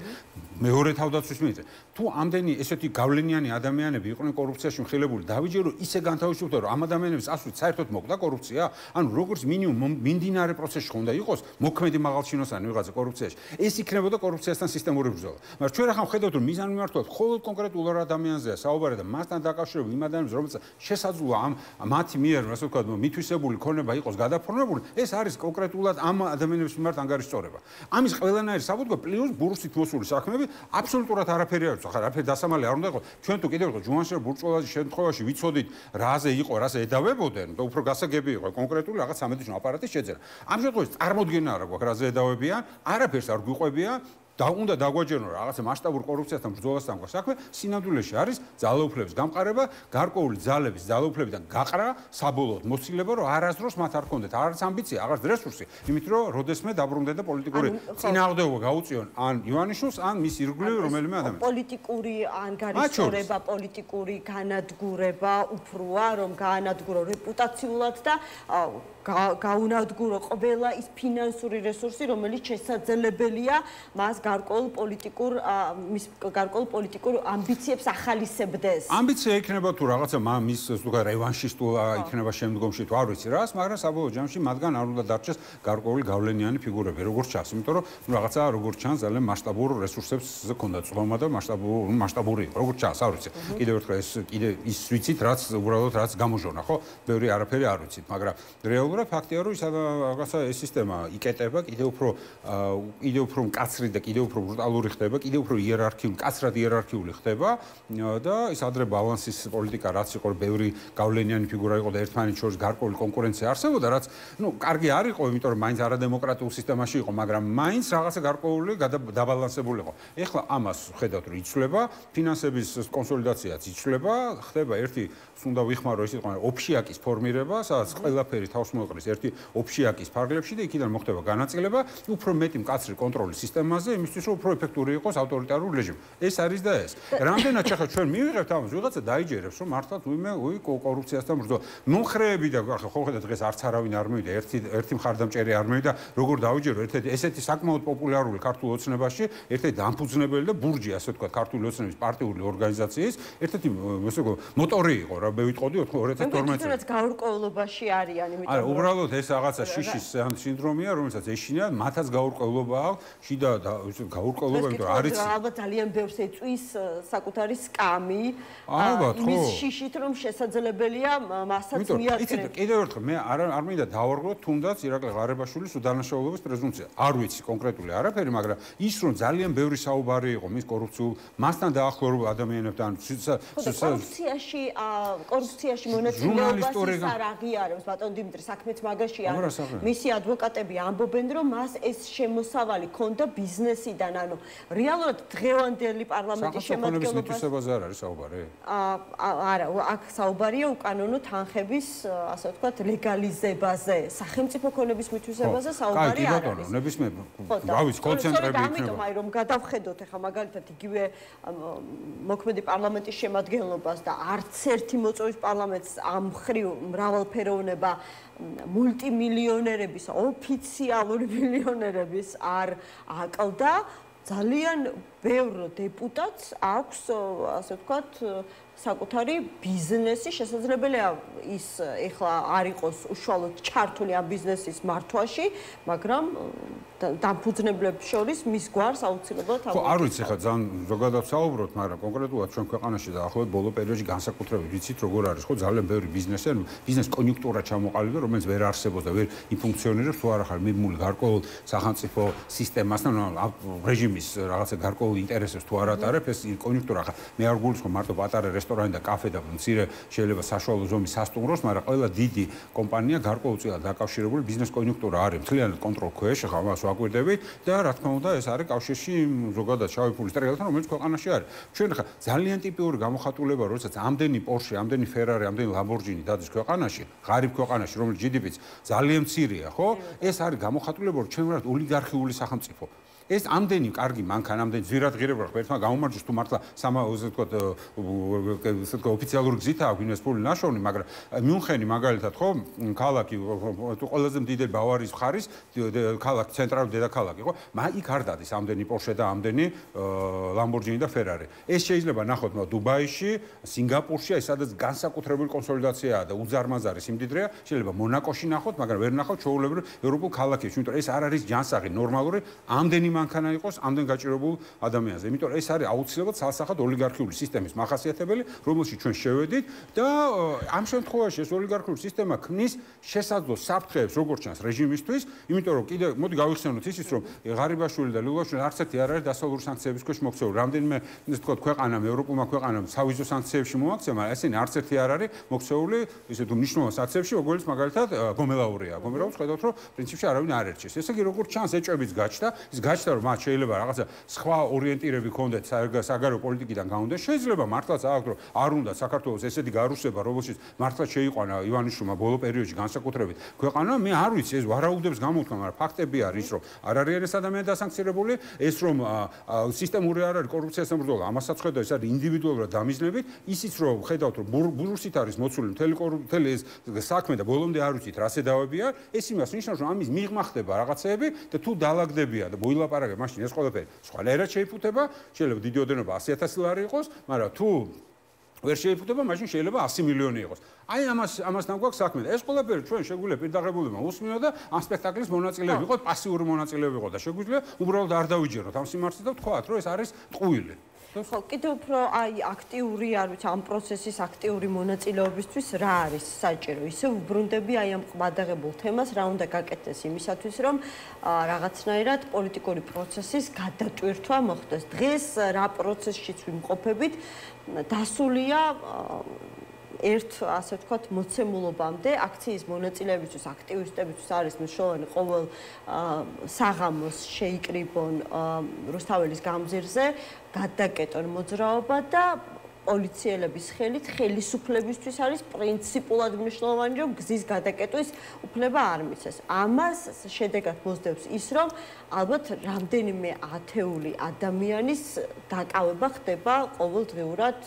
მეორე თავდაცვის მინისტრი, თუ ამდენი ესეთი გავლენიანი ადამიანები იყვნენ კორუფციაში მხილებული, დავიჯერო ისე განთავისუფლდა, რომ ამ ადამიანების ასვლით საერთოდ მოკვდა კორუფცია, ანუ როგორც მინიმუმ მიმდინარე პროცესში უნდა იყოს მოქმედი მაღალჩინოსანი ვიღაცა კორუფციაში. ეს იქნებოდა კორუფციასთან სისტემური ბრძოლა. მაგრამ ჩვენ ახლა ხედავთ რომ მიზანმიმართულად მხოლოდ კონკრეტულ ადამიანზეა საუბარი და მასთან დაკავშირებული იმ ადამიანებს რომელსაც შესაძლოა ამ მათი მიერ ასე ვთქვათ მითვისებული ქონება იყოს გადაფორმებული ეს არის კონკრეტულად ამ ადამიანების მიმართ ანგარიშწორება ამის ყველანაირი საფუძველი პლუს ბურსით მოსული საქმეები აბსოლუტურად არაფერი არ აქვს ახლა არაფერი დასამალი არ უნდა იყოს ჩვენ თუ კიდევ ერთხელ ჯუანშერ ბურჭყოლაძის შემთხვევაში ვიცოდით რაზე იყო რაზე ედავებოდნენ და უფრო გასაგები იყო კონკრეტული რაღაც სამედიცინო აპარატის შეძენა ამ შემთხვევაში წარმოდგენა არა გვაქვს რაზე ედავებიან არაფერს არ გვიყვებიან და უნდა დაგვაჯერონ რომ რაღაცა მასშტაბურ კორუფციასთან ბრძოლასთან გვაქვს საქმე, სინამდვილეში არის ძალაუფლების გამყარება, გარკვეული ძალების ძალაუფლებიდან გაყრა, საბოლოოდ მოცილება, რომ არასდროს მათ არ ჰქონდეთ არც ამბიცია, აღარც რესურსი, იმიტომ რომ როდესმე დაბრუნდნენ და პოლიტიკური წინააღმდეგობა გაუწიონ ან ივანიშვილს, ან მის ირგვლივ რომელიმე ადამიანს. პოლიტიკური ანგარიშწორება, პოლიტიკური განადგურება უფროა, რომ გაანადგურო რეპუტაციულად და გაუნადგურო ყველა ის ფინანსური რესურსი, რომელიც შესაძლებელია მას გარკვეულ პოლიტიკურ ამბიციებს ახალისებდეს. ამბიცია იქნება თუ რაღაცა მის ზოგადად რევანშისტულა იქნება შემდგომში თუ არ ვიცი რას, მაგრამ საბოლოო ჯამში მათგან არ უნდა დარჩეს გარკვეული გავლენიანი ფიგურები, როგორც ჩანს, იმიტომ რომ რაღაცა როგორც ჩანს ძალიან მასშტაბურ რესურსებს ჰქონდა წლომა და მასშტაბური იყო, როგორც ჩანს, არ ვიცი. კიდევ ერთხელ ეს ის ვიცით, რაც უბრალოდ რაც გამოჟონა, ხო? ბევრი არაფერი არ ვიცით, მაგრამ რეალურად ფაქტია რომ ის რაღაცა ეს სისტემა იკეტება, კიდევ უფრო მკაცრი და კიდევ უფრო ბრუტალური ხდება, კიდევ უფრო იერარქიული, კაცრად იერარქიული ხდება და ის ადრე ბალანსის პოლიტიკა რაც იყო, ბევრი გავლენიანი ფიგურა იყო და ერთმანეთს შორის გარკვეული კონკურენცია არსებობდა, რაც კარგი არ იყო, იმიტომ რომ მაინც არადემოკრატიულ სისტემაში იყო, მაგრამ მაინც რაღაცა გარკვეული დაბალანსებული იყო. ეხლა ამას ხედავთ, რომ იცვლება, ფინანსების კონსოლიდაციაც იცვლება, ხდება ერთი უნდა ვიხმარო ისე თქვა ოფშიაკის ფორმირება, სადაც ყველაფერი თავს მოეყრის ერთი ოფშიაკის ფარგლებში და იქიდან მოხდება განაწილება, უფრო მეტი მკაცრი კონტროლის სისტემაზე, იმისთვის რომ უფრო ეფექტური იყოს ავტორიტარული რეჟიმი. ეს არის და ეს. რამდენად ახლა ჩვენ მივიღებთ ამას, ვიღაცა დაიჯერებს, რომ მართლაც კორუფციასთან ბრძოლა. მომხრეები და ახლა ხო ხედავთ დღეს არც არავინ არ მივიდა, ერთი მხარდამჭერი არ მივიდა, როგორ დაიჯერო ერთ-ერთი ესეთი საკმაოდ პოპულარული ქართულ ოცნებაში, ერთ-ერთი დამფუძნებელი და ბურჯი, ასე ვთქვათ, ქართული ოცნების პარტიული ორგანიზაციის, ერთ-ერთი მოტორი იყო რა, მე ვიტყოდი 2012 წელს. გაურკვევლობაში არიან, იმიტომ არა, უბრალოდ ეს რაღაცა შიშის სინდრომია, რომელსაც ეშინიათ, მათაც გაურკვევლობა აქვს, შიდა გაურკვევლობა, იმიტომ რომ არის ალბათ ძალიან ბევრს ეწვის საკუთარი სკამი, მის შიშით რომ შესაძლებელია მასაც მიაკრეს. იცით, კიდევ ერთხელ მე არ მინდა დავარღვოთ თუნდაც ირაკლი ღარიბაშვილის უდანაშაულობის პრეზუმპცია. არ ვიცი კონკრეტული არაფერი, მაგრამ ის რომ ძალიან ბევრი საუბარი იყო მის კორუფციულ, მასთან დაახლოებულ ადამიანებთან, კორუფციაში მონაწილეობას არ აღიარებს ბატონ დიმიტრი, საქმეც მაგაშია. მისი ადვოკატები ამბობენ, რომ მას ეს შემოსავალი ქონდა ბიზნესიდან, ანუ რეალურად დღევანდელი პარლამენტის შემადგენლობაში მითვისებაზე არ არის საუბარი? არა, აქ საუბარია უკანონო თანხების, ასე ვთქვათ, ლეგალიზებაზე, სახელმწიფო ქონების მითვისებაზე საუბარი არ არის. ნებისმიერ, რა ვიცი, კონცენტრები იქნება. ამიტომ აი რომ გადავხედოთ ახლა მაგალითად იგივე მოქმედი პარლამენტის შემადგენლობას და არც ერთი მოწვევის პარლამენტს ამ ხრივ მრავალფეროვნება მულტიმილიონერების, ოფიციალური მილიონერების არ აკლდა. ძალიან ბევრ დეპუტატს აქვს, ასე ვთქვათ, საკუთარი ბიზნესი, შესაძლებელია ის ეხლა არ იყოს უშუალოდ ჩართული ამ ბიზნესის მართვაში, მაგრამ დამფუძნებლებს შორის მის გვარს აუცილებლად ხო, არ ვიცი ხა ძალიან ზოგადად საუბრობთ, მაგრამ კონკრეტულად ჩვენ ქვეყანაში და ახლობლად ბოლო პერიოდში განსაკუთრებით ვიცით როგორ არის, ხო, ძალიან ბევრი ბიზნესი, ანუ ბიზნეს კონიუნქტურა ჩამოყალიბდა, რომელიც ვერ არსებობს და ვერ იფუნქციონირებს, თუ არ ახარ მიბმული გარკვეულ სახელმწიფო სისტემასთან, რეჟიმის რაღაცა გარკვეულ ინტერესებს თუ არ ატარებ, ეს კონიუნქტურა ხა მე არ გულისხმობ მარტო პატარა რესტორანი და კაფე და მცირე შეიძლება საშუალო ზომის სასტუმროს, მაგრამ ყველა დიდი კომპანია გარკვეულწილად დაკავშირებული ბიზნეს კონიუნქტურა არის მთლიანად კონტროლ ქვეშ, ხა მას ვაკვირდები და რა თქმა უნდა ეს არის კავშირში ზოგადად შავი ფულის ტრიალთან, რომელიც ქვეყანაში არის. ჩვენ ხა ძალიან ტიპიური გამოხატულება, როდესაც ამდენი Porsche, ამდენი Ferrari, ამდენი Lamborghini დადის ქვეყანაში, ღარიბ ქვეყანაში, რომელიც GDP-ც ძალიან მცირეა, ხო? ეს არის გამოხატულება, რომ ჩვენ ვართ ოლიგარქიული სახელმწიფო. ეს ამდენი კარგი მანქანა, ამდენი ძვირადღირება ხო ერთმა გამომარჯვეს თუ მართლა ასე ვთქვათ ოფიციალური გზით აქვს ინვესტული ნაშოვნი, მაგრამ მიუნხენი მაგალითად ხო ქალაქი თუ ყველაზე მდიდარი ბავარიის მხარის ქალაქი, ცენტრალური დედაქალაქი ხო, იქ არ დადის ამდენი Porsche და ამდენი Lamborghini და Ferrari. ეს შეიძლება ნახოთ დუბაიში, სინგაპურში, აი სადაც განსაკუთრებული კონსოლიდაციაა და უზარმაზარი სიმდიდრეა, შეიძლება მონაკოში ნახოთ, მაგრამ ვერ ნახოთ ჩვეულებრივ ევროპულ ქალაქებში, იმიტომ ეს არ არის ჯანსაღი ნორმალური ამდენი მანქანა იყოს ამდენ გაჭირებულ ადამიანზე. იმიტომ ეს არის აუცილებლად სასახად ოლიგარქიული სისტემის მახასიათებელი, რომელშიც ჩვენ შევედით და ამ შემთხვევაში ეს ოლიგარქიული სისტემა ქმნის შესაძლო საფრთხეებს როგორც ჩანს რეჟიმისთვის, იმიტომ რომ კიდე მოდი გავიხსენოთ ისიც რომ ღარიბაშვილი და ლულაშვილი არც ერთი არ არის დასავლური სანქციების ქვეშ მოქცეული. რამდენიმე ესე ვთქვათ ქვეყანამ, ევროპულმა ქვეყანამ სავიზო სანქციებში მოაქცია, მაგრამ ესენი არც ერთი არ არის მოქცეული ისე თუ მნიშვნელოვან სანქციებში, როგორც მაგალითად გომელაურია. გომელაურს ხედავთ რომ პრინციპში არავინ არ ერჩის. ესე იგი როგორც ჩანს ეჭვებიც გაჩნდა, ის გაჩნდა რომ მათ შეიძლება რაღაცა სხვა ორიენტირები ჰქონდეთ საგარეო პოლიტიკიდან გამომდინარე, შეიძლება მართლაც აქვთ რომ არ უნდა საქართველოს ესეთი გარუსება, რომელშიც მართლაც შეიყვანა ივანიშვილმა ბოლო პერიოდში განსაკუთრებით ქვეყანა, მე არ ვიცი ეს ვარაუდებს გამოთქვა, მაგრამ ფაქტები არის ის რომ არ არის ეს ადამიანი დასანქცირებული, ეს რომ სისტემური არ არის კორუფციასთან ბრძოლა, ამასაც ხედავ ეს არის ინდივიდუალურად დამიზნებით, ისიც რომ ხედავთ რომ ბურსით არის მოცული მთელი ეს საქმე და ბოლომდე არ ვიცით რა სედავებია, ეს იმას ნიშნავს რომ ამის მიღმა ხდება რაღაცეები და თუ დაალაგდებიან და მოილაპარაკებთ მაშინ ეს ყველაფერი სხვანაირად შეიფუთება, შეიძლება დიდი ოდენობა 100,000 ლარი იყოს, მაგრამ თუ ვერ შეიფუთება, მაშინ შეიძლება 100 მილიონი იყოს. აი ამასთან გვაქვს საქმე და ეს ყველაფერი ჩვენ შეგვიძლია პირდაღებულებმა უსმინოთ და ამ სპექტაკლის მონაწილეები ვიყოთ, პასიური მონაწილეები ვიყოთ და შეგვიძლია უბრალოდ არ დავიჯეროთ ამ სიმართლეს და ვთქვათ, რომ ეს არის ტყუილი. ხო, კიდევ უფრო აი აქტიური, არ ვიცი, ამ პროცესის აქტიური მონაწილეობისთვის რა არის საჭირო? ისე ვუბრუნდები აი ამ ყმადაღებულ თემას, რა უნდა გაკეთდეს იმისათვის, რომ რაღაცნაირად პოლიტიკური პროცესის გადატვირთვა მოხდეს. დღეს რა პროცესშიც ვიმყოფებით, დასულია ერთ ასე ვთქვათ მოცემულობამდე აქციის მონაწილეებისთვის, აქტივისტებისთვის არის მნიშვნელოვანი ყოველ საღამოს შეიკრიბონ რუსთაველის გამზირზე, გადაკეტონ მოძრაობა და პოლიციელების ხელით ხელისუფლებისთვის არის პრინციპულად მნიშვნელოვანი, რომ გზის გადაკეტვის უფლება არ მიცეს. ამას შედეგად მოსდევს ის, რომ ალბათ რამდენიმე ათეული ადამიანის დაკავება ხდება ყოველდღიურად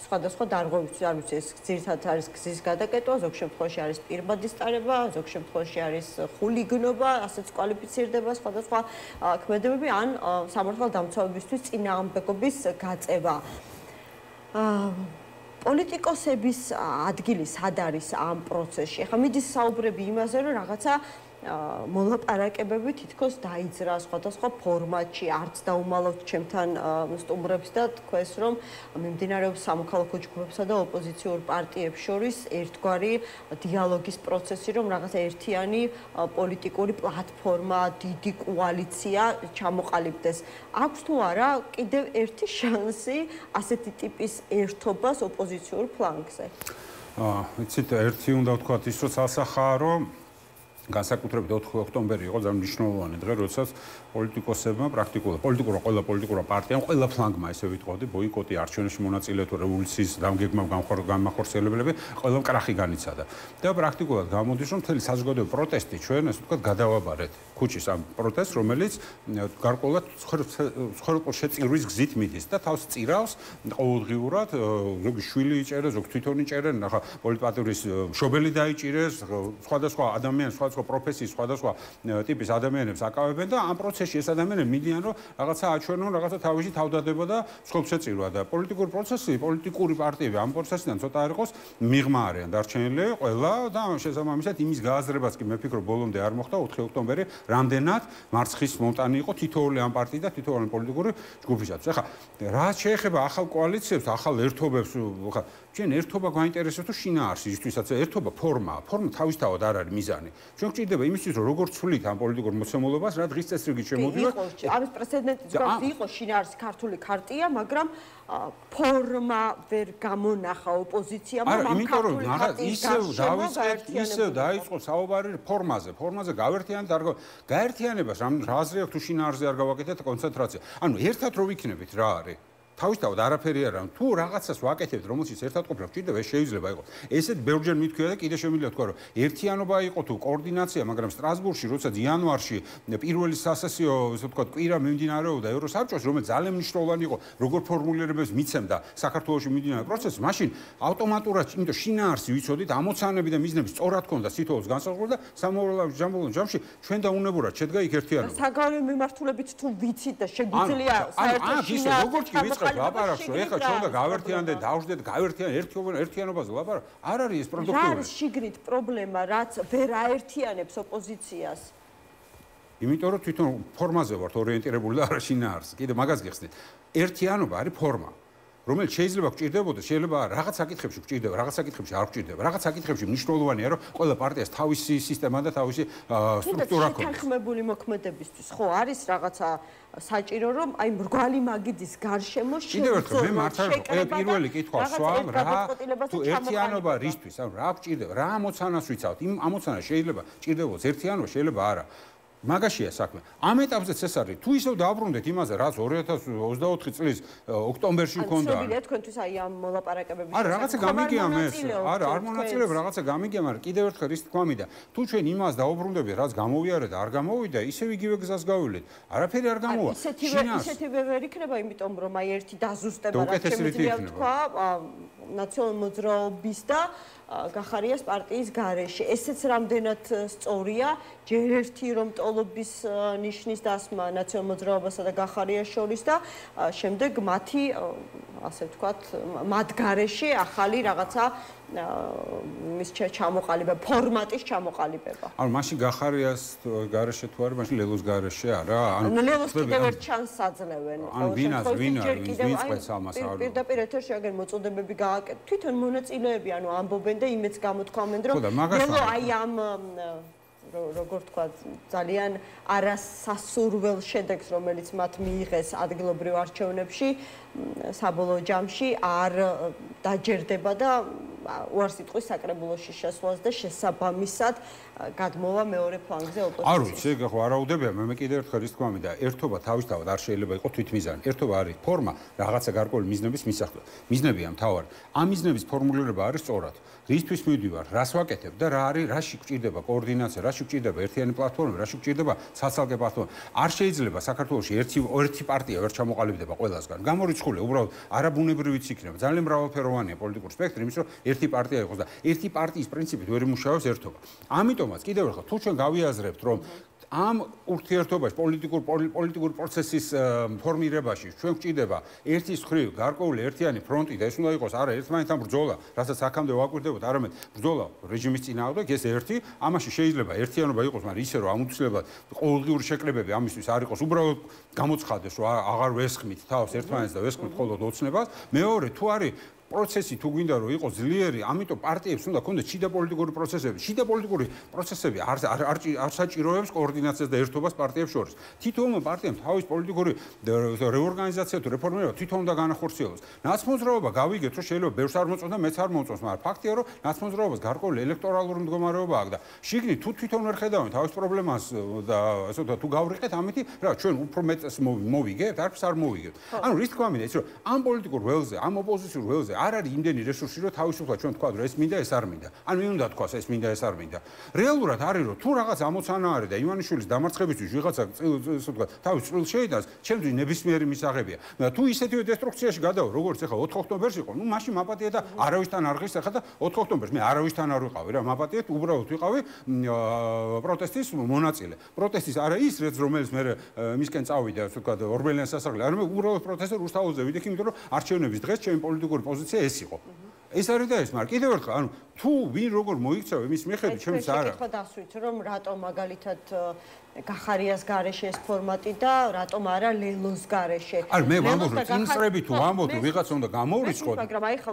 სხვადასხვა დარღვევისთვის. არ ვიცი, ეს ძირითადად არის გზის გადაკეტვა, ზოგ შემთხვევაში არის პირბადის ტარება, ზოგ შემთხვევაში არის ხულიგნობა, ასეც კვალიფიცირდება სხვადასხვა ქმედებები ან სამართალდამცავებისთვის წინააღმდეგობის გაწევა. პოლიტიკოსების ადგილი სად არის ამ პროცესში? ახლა მიდის საუბრები იმაზე, რომ რაღაცა მოლაპარაკებები თითქოს დაიძრა სხვადასხვა ფორმატში, არც დაუმალავთ ჩემთან სტუმრებს და თქვეს, რომ მიმდინარეობს სამოქალაქო ჯგუფებსა და ოპოზიციურ პარტიებს შორის ერთგვარი დიალოგის პროცესი, რომ რაღაცა ერთიანი პოლიტიკური პლატფორმა, დიდი კოალიცია ჩამოყალიბდეს. აქვს თუ არა კიდევ ერთი შანსი ასეთი ტიპის ერთობას ოპოზიციურ ფლანგზე? იცით, ერთი უნდა ვთქვათ ის, რომ სასახარო განსაკუთრებით 4 ოქტომბერი იყო ძალიან მნიშვნელოვანი დღე, როდესაც პოლიტიკოსებმა პრაქტიკულად ყველა პოლიტიკურმა პარტიამ, ყველა ფლანგმა ესე ვიტყოდი, ბოიკოტი, არჩევნებში მონაწილე თუ რევოლუციის დამგეგმა განმახორციელებელები, ყველამ კრახი განიცადა. და პრაქტიკულად გამოდის, რომ მთელი საზოგადოებრივი პროტესტი ჩვენ ასე ვთქვათ გადავაბარეთ ქუჩის ამ პროტესტს, რომელიც გარკვეულად ცხოვრებულ შეწირვის გზით მიდის და თავს წირავს ყოველდღიურად, ზოგი შვილი იჭერეს, ზოგი თვითონ იჭერენ, ახლა პოლიტპატურის მშობელი დაიჭირეს, სხვადასხვა ადამიანს სხვადასხვა სხვადასხვა პროფესიის, სხვადასხვა ტიპის ადამიანებს აკავებენ და ამ პროცესში ეს ადამიანები მიდიან, რომ რაღაცა აჩვენონ, რაღაცა თავისი თავდადება და სხვებს ეწირვა და პოლიტიკური პროცესი, პოლიტიკური პარტიები ამ პროცესიდან ცოტა არ იყოს მიღმა არიან დარჩენილი ყველა და შესაბამისად იმის გააზრებაც კი მე ვფიქრობ ბოლომდე არ მოხდა 4 ოქტომბერი რამდენად მარცხის მონტანი იყო თითოეული ამ პარტიი და თითოეული პოლიტიკური ჯგუფისათვის. ახლა რაც შეეხება ახალ კოალიციებს, ახალ ერთობებს, ხა ჩვენ ერთობა გვაინტერესებს თუ შინაარსი ისთვისაც ერთობა ფორმაა. ფორმა თავისთავად არ არის მიზანი. ჩვენ გვჭირდება იმისთვის რომ როგორ ცვლით ამ პოლიტიკურ მოცემულობას, რა დღის წესრიგით შემოვიდეთ. ამის პრეცედენტიც გვაქვს, იყო შინაარსი ქართული ქარტია, მაგრამ ფორმა ვერ გამონახა ოპოზიციამ ამ ქართული ქარტიის ისევ დაიწყო საუბარი ფორმაზე. ფორმაზე გავერთიანეთ არ გაერთიანებას რაზე აქვს თუ შინაარსზე არ გავაკეთეთ კონცენტრაცია. ანუ ერთად რო ვიქნებით რა არის თავისთავად არაფერი არ არის. თუ რაღაცას ვაკეთებთ, რომელშიც ერთად ყოფნა გვჭირდება, ეს შეიძლება იყოს. ესეთ ბევრჯერ მithქვია და კიდე შემიძლია თქვა, რომ ერთიანობა იყო თუ კოორდინაცია, მაგრამ სტრასბურგში, როცა იანვარში პირველი სასესიო, ესე ვთქვათ, კვირა მიმდინარეობდა ევროსაბჭოს, რომელიც ძალიან მნიშვნელოვანი იყო, როგორ ფორმულირებებს მიცემდა საქართველოში მიმდინარე პროცესს, მაშინ ავტომატურად, იმიტომ შინაარსი ვიცოდით, ამოცანები და მიზნები სწორად ჰქონდა სიტუაციის განსაზღვრება და სამომავლო ჯამში ჩვენ და უნებურად შედგა იქ ერთიანობა. საგარეო მიმართულებით თუ ვიცით და შეგვიძლია საერთოდ შინაარსი ლაპარაკს რომ ეხლა ჩვენ და გავერთიანდეთ, დავждეთ, გავერთიან ერთიანობაზე ლაპარაკ. არ არის ეს პროდუქტიული. რა არის შიგნით პრობლემა, რაც ვერ აერთიანებს ოპოზიციას? იმიტომ რომ თვითონ ფორმაზე ვართ ორიენტირებული და არა შინაარსზე. კიდე მაგას გიხსნით. ერთიანობა არის ფორმა. რომელიც შეიძლება გჭირდებოდეს, შეიძლება რაღაც საკითხებში გჭირდება, რაღაც საკითხებში არ გჭირდება. რაღაც საკითხებში მნიშვნელოვანია, რომ ყველა პარტიას თავისი სისტემა და თავისი სტრუქტურა ქონდეს. შეთანხმებული მოქმედებისთვის ხო არის რაღაცა საჭირო, რომ აი მრგვალი მაგიდის გარშემო შევიწოდოთ. მე მართლა პირველი კითხვა სვამ, რა თუ ერთიანობა რისთვის, ანუ რა გჭირდება, რა ამოცანას ვიცავთ? იმ ამოცანას შეიძლება გჭირდებოდეს ერთიანობა, შეიძლება არა. მაგაშია საქმე. ამ ეტაპზეც ეს არის. თუ ისევ დააბრუნდეთ იმაზე, რაც 2024 წლის ოქტომბერში მქონდა. შეგვიძლია თქვენთვის აი ამ მოლაპარაკებების არა, რაღაცა გამიგია მე. არა, არ მონაწილეობ, რაღაცა გამიგია, მაგრამ კიდევ ერთხელ ის თქვა მინდა. თუ ჩვენ იმას დაუბრუნდებით, რაც გამოვიარეთ და არ გამოვიდა, ისევ იგივე გზას გავივლეთ. არაფერი არ გამოვა. ისეთივე ვერ იქნება, იმიტომ რომ აი ერთი დაზუსტება რაც შემიძლია თქვა ნაციონალურ მოძრაობის და გახარიას პარტიის გარეშე. ესეც რამდენად სწორია, ჯერ ერთი რომ ტოლობის ნიშნის დასმა ნაციონალურ მოძრაობასა და გახარიას შორის და შემდეგ მათი ასე ვთქვათ, მათ გარეშე ახალი რაღაცა მის ჩამოყალიბება, ფორმატის ჩამოყალიბება. ანუ მაშინ გახარიას გარეშე თუ არის, მაშინ ლელოს გარეშე არა? ანუ ლელოს კიდევ ერთ ჩანს აძლევენ. ანუ ვინ ვიწყებს ამას არ ვიცი. პირდაპირ ეთერში აგერ მოწოდებები გააკეთეთ. თვითონ მონაწილეები, ანუ ამბობენ და იმეც გამოთქვამენ, რომ ლელო აი ამ როგორ თქვა ძალიან არასასურველ შედეგს, რომელიც მათ მიიღეს ადგილობრივ არჩევნებში, საბოლოო ჯამში არ დაჯერდება და უარსიტყვის საკრებულოში შესვლას და შესაბამისად გადმოვა მეორე ფლანგზე ოპოზიცია. არ ვიცი, ეგ ხო არაუდებია, მე კიდევ ერთხელ ის თქვა მინდა, ერთობა თავისთავად არ შეიძლება იყოს თვითმიზანი. ერთობა არის ფორმა, რაღაცა გარკვეული მიზნების მისაღწევ. მიზნებია მთავარი. ამ მიზნების ფორმულირება არის სწორად. რისთვის მივდივარ, რას ვაკეთებ და რა არის, რაში გვჭირდება კოორდინაცია, რაში გვჭირდება ერთიანი პლატფორმა, რაში გვჭირდება საცალკე პლატფორმა. არ შეიძლება საქართველოში ერთი პარტია ვერ ჩამოყალიბდება ყველასგან. გამორიცხულია, უბრალოდ არაბუნებრივიც იქნება. ძალიან მრავალფეროვანია პოლიტიკური სპექტრი, იმის რომ ერთი პარტია იყოს და ერთი პარტიის პრინციპით ვერ იმუშავებს ერთობა. ამიტომაც კიდევ ერთხელ თუ ჩვენ გავიაზრებთ, რომ ამ ურთიერთობაში პოლიტიკური პროცესის ფორმირებაში ჩვენ გვჭირდება ერთის მხრივ გარკვეული ერთიანი ფრონტი და ეს უნდა იყოს არა ერთმანეთთან ბრძოლა, რასაც აქამდე ვაკვირდებოდ, არამედ ბრძოლა რეჟიმის წინააღმდეგ, ეს ერთი, ამაში შეიძლება ერთიანობა იყოს, მაგრამ ისე რომ ამუცილებლად ყოველდღიური შეკრებები ამისთვის არ იყოს, უბრალოდ გამოცხადდეს, რომ აღარ ვესხმით თავს ერთმანეთს და ვესხმით მხოლოდ ოცნებას. მეორე, თუ არის პროცესი თუ გვინდა რომ იყოს ძლიერი, ამიტომ პარტიებს უნდა ქონდეს შიდა პოლიტიკური პროცესები. შიდა პოლიტიკური პროცესები არ საჭიროებს კოორდინაციას და ერთობას პარტიებს შორის. თითოეულმა პარტიამ თავის პოლიტიკური რეორგანიზაცია თუ რეფორმირება თვითონ უნდა განახორციელოს. ნაცმოძრაობა გავიგეთ, რომ შეიძლება ბევრს არ მოწონს და მეც არ მომწონს, მაგრამ ფაქტია, რომ ნაცმოძრაობას გარკვეული ელექტორალური მდგომარეობა აქვს და შიგნით თუ თვითონ ვერ ხედავენ თავის პრობლემას და ასე ვთქვათ, თუ გავრიყეთ ამით, რა ჩვენ უფრო მეწეს მოვიგებთ, არც არ მოვიგებთ. ანუ რის თქვა მინდა ის რომ ამ პოლიტიკურ ველზე, ამ ოპოზიციურ ველზე არ არის იმდენი რესურსი, რომ თავისუფლად ჩვენ თქვა, რომ ეს მინდა, ეს არ მინდა. ან მე უნდა თქვას, ეს მინდა, ეს არ მინდა. რეალურად არის, რომ თუ რაღაც ამოცანა არის და ივანიშვილის დამარცხებისთვის ვიღაცა ასე ვთქვა, თავის წვრილს შეიტანს, ჩემთვის ნებისმიერი მისაღებია. მაგრამ თუ ისეთივე დესტრუქციაში გადავა, როგორც ეხლა 4 ოქტომბერს იყო, მაშინ მაპატია და არავისთან არ ღირს ახლა და 4 ოქტომბერს მე არავისთან არ ვიყავი რა, მაპატიეთ, უბრალოდ ვიყავი პროტესტის მონაწილე. პროტესტის არა ის, რომელიც მე მისკენ წავიდა, ასე ვთქვა, ორბელიანის სასახლე, არამედ უბრალოდ პროტესტი რუსთაველზე ვიდექ, იმიტომ რომ არჩევნების დღეს ჩემი პოლიტიკური პოზიცია ეს იყო. ეს არის და ეს, მაგრამ კიდევ ერთხელ, ანუ თუ ვინ როგორ მოიქცევა იმის მიხედვით, ჩემს არა. ეკითხვა დასვით, რომ რატომ მაგალითად გახარიას გარეშე ეს ფორმატი და რატომ არა ლელოს გარეშე. არ მე ვამბობ, რომ წინსწრებით თუ ვამბობ, რომ ვიღაცა უნდა გამოვრიცხოთ. მაგრამ აი ხა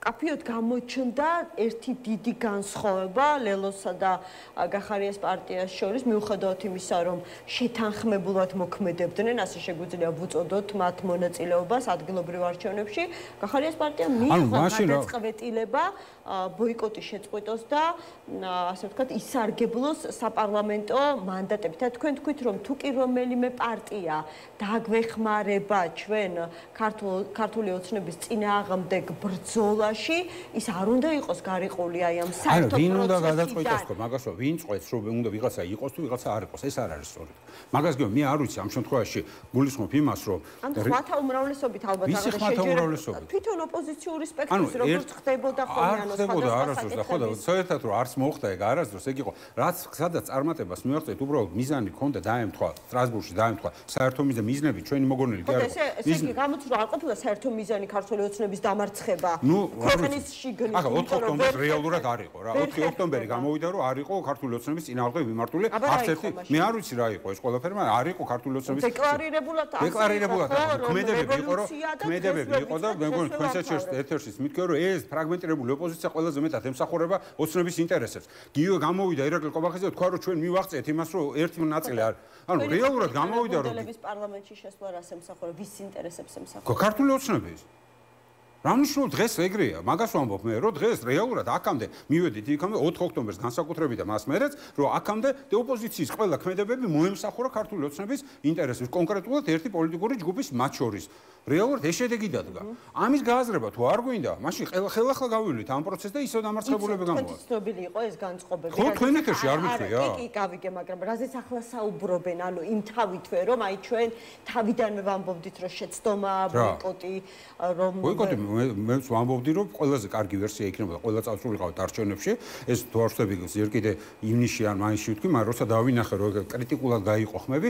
კაფეოდ გამოჩნდა ერთი დიდი განსხვავება ლელოსა და გახარიას პარტიას შორის, მიუხედავად იმისა, რომ შეთანხმებულად მოქმედებდნენ, ასე შეგვიძლია ვუწოდოთ მათ მონაწილეობას ადგილობრივ არჩევნებში. გახარიას პარტია მიიღო გადაწყვეტილება ბოიკოტი შეწყვიტოს და ასე ვთქვათ, ისარგებლოს საპარლამენტო მანდატებით. და თქვენ თქვით, რომ თუ კი რომელიმე პარტია დაგვეხმარება ჩვენ ქართული ოცნების წინააღმდეგ ბრძოლაში, ის არ უნდა იყოს გარიყული აი ამ საერთო პროცესიდან. ვინ უნდა გადაწყვეტოს, მაგას რომ ვინ წყვეტს, რომ უნდა ვიღაცა იყოს თუ ვიღაცა არ იყოს, ეს არ არის სწორად. მაგას გეუბნები, მე არ ვიცი ამ შემთხვევაში გულისხმობ იმას, რომ ხმათა უმრავლესობით ალბათ აღარ თვითონ ოპოზიციური სპექტრის როგორც ხდებოდა ხოლმე ანუ ხდებოდა არასდროს და ხო და საერთოდ რომ არც მოხდა ეგ არასდროს ეგ იყო რაც სადაც წარმატებას მიაღწევთ უბრალოდ მიზანი ქონდა დაემთხვა სტრასბურგში დაემთხვა საერთო მიზნები ჩვენი მოგონილი კი არ იყო ესე იგი გამოწვევა არ ყოფილა საერთო მიზანი ქართული ოცნების დამარცხება ქვეყნის შიგნით ახლა 4 ოქტომბერს რეალურად არ იყო რა 4 ოქტომბერი გამოვიდა რომ არ იყო ქართული ოცნების წინააღმდეგ მიმართული არც ერთი მე არ ვიცი რა იყო ეს ყველაფერი მაგრამ არ იყო ქართული ოცნების დეკლარირებულად ქმედებები იყო რომ ქმედებები იყო და მე მგონი თქვენსაც ერთ-ერთის მითქვა რომ ეს ფრაგმენტირებული ოპოზიცია ყველაზე მეტად ემსახურება ოცნების ინტერესებს. გიო გამოვიდა ირაკლი ყობახიძე თქვა რომ ჩვენ მივაღწევთ იმას რომ ერთი ნაწილი არ ანუ რეალურად გამოვიდა რომ პარლამენტში შესვლა რას ემსახურება ვის ინტერესებს ემსახურება. ქართული ოცნების რა მნიშვნელობა დღეს ეგრეა მაგას ვამბობ მე რომ დღეს რეალურად აქამდე მივედით იქამდე 4 ოქტომბერს განსაკუთრებით და მას მერეც რომ აქამდე ოპოზიციის ყველა ქმედებები მოემსახურა ქართული ოცნების ინტერესებს კონკრეტულად ერთი პოლიტიკური ჯგუფის მათ შორის რეალურად ეს შედეგი დადგა ამის გააზრება თუ არ გვინდა მაშინ ხელახლა გავივლით ამ პროცესს და ისევ დამარცხებულები გამოვა ცნობილი იყო ეს განწყობები ხო თქვენ ეთერში არ მითქვია კი გავიგე მაგრამ რაზეც ახლა საუბრობენ ანუ იმ თავითვე რომ აი ჩვენ თავიდანვე ვამბობდით რომ შეცდომა ბოიკოტი რომ ბოიკოტი მე ვამბობდი რომ ყველაზე კარგი ვერსია იქნებოდა ყველა წავსულიყავთ არჩევნებში ეს თუ არ ვხვდები ზერ კიდე ივნისში ან მაისში ვთქვი მაგრამ როცა დავინახე რომ კრიტიკულად გაიყო ხმები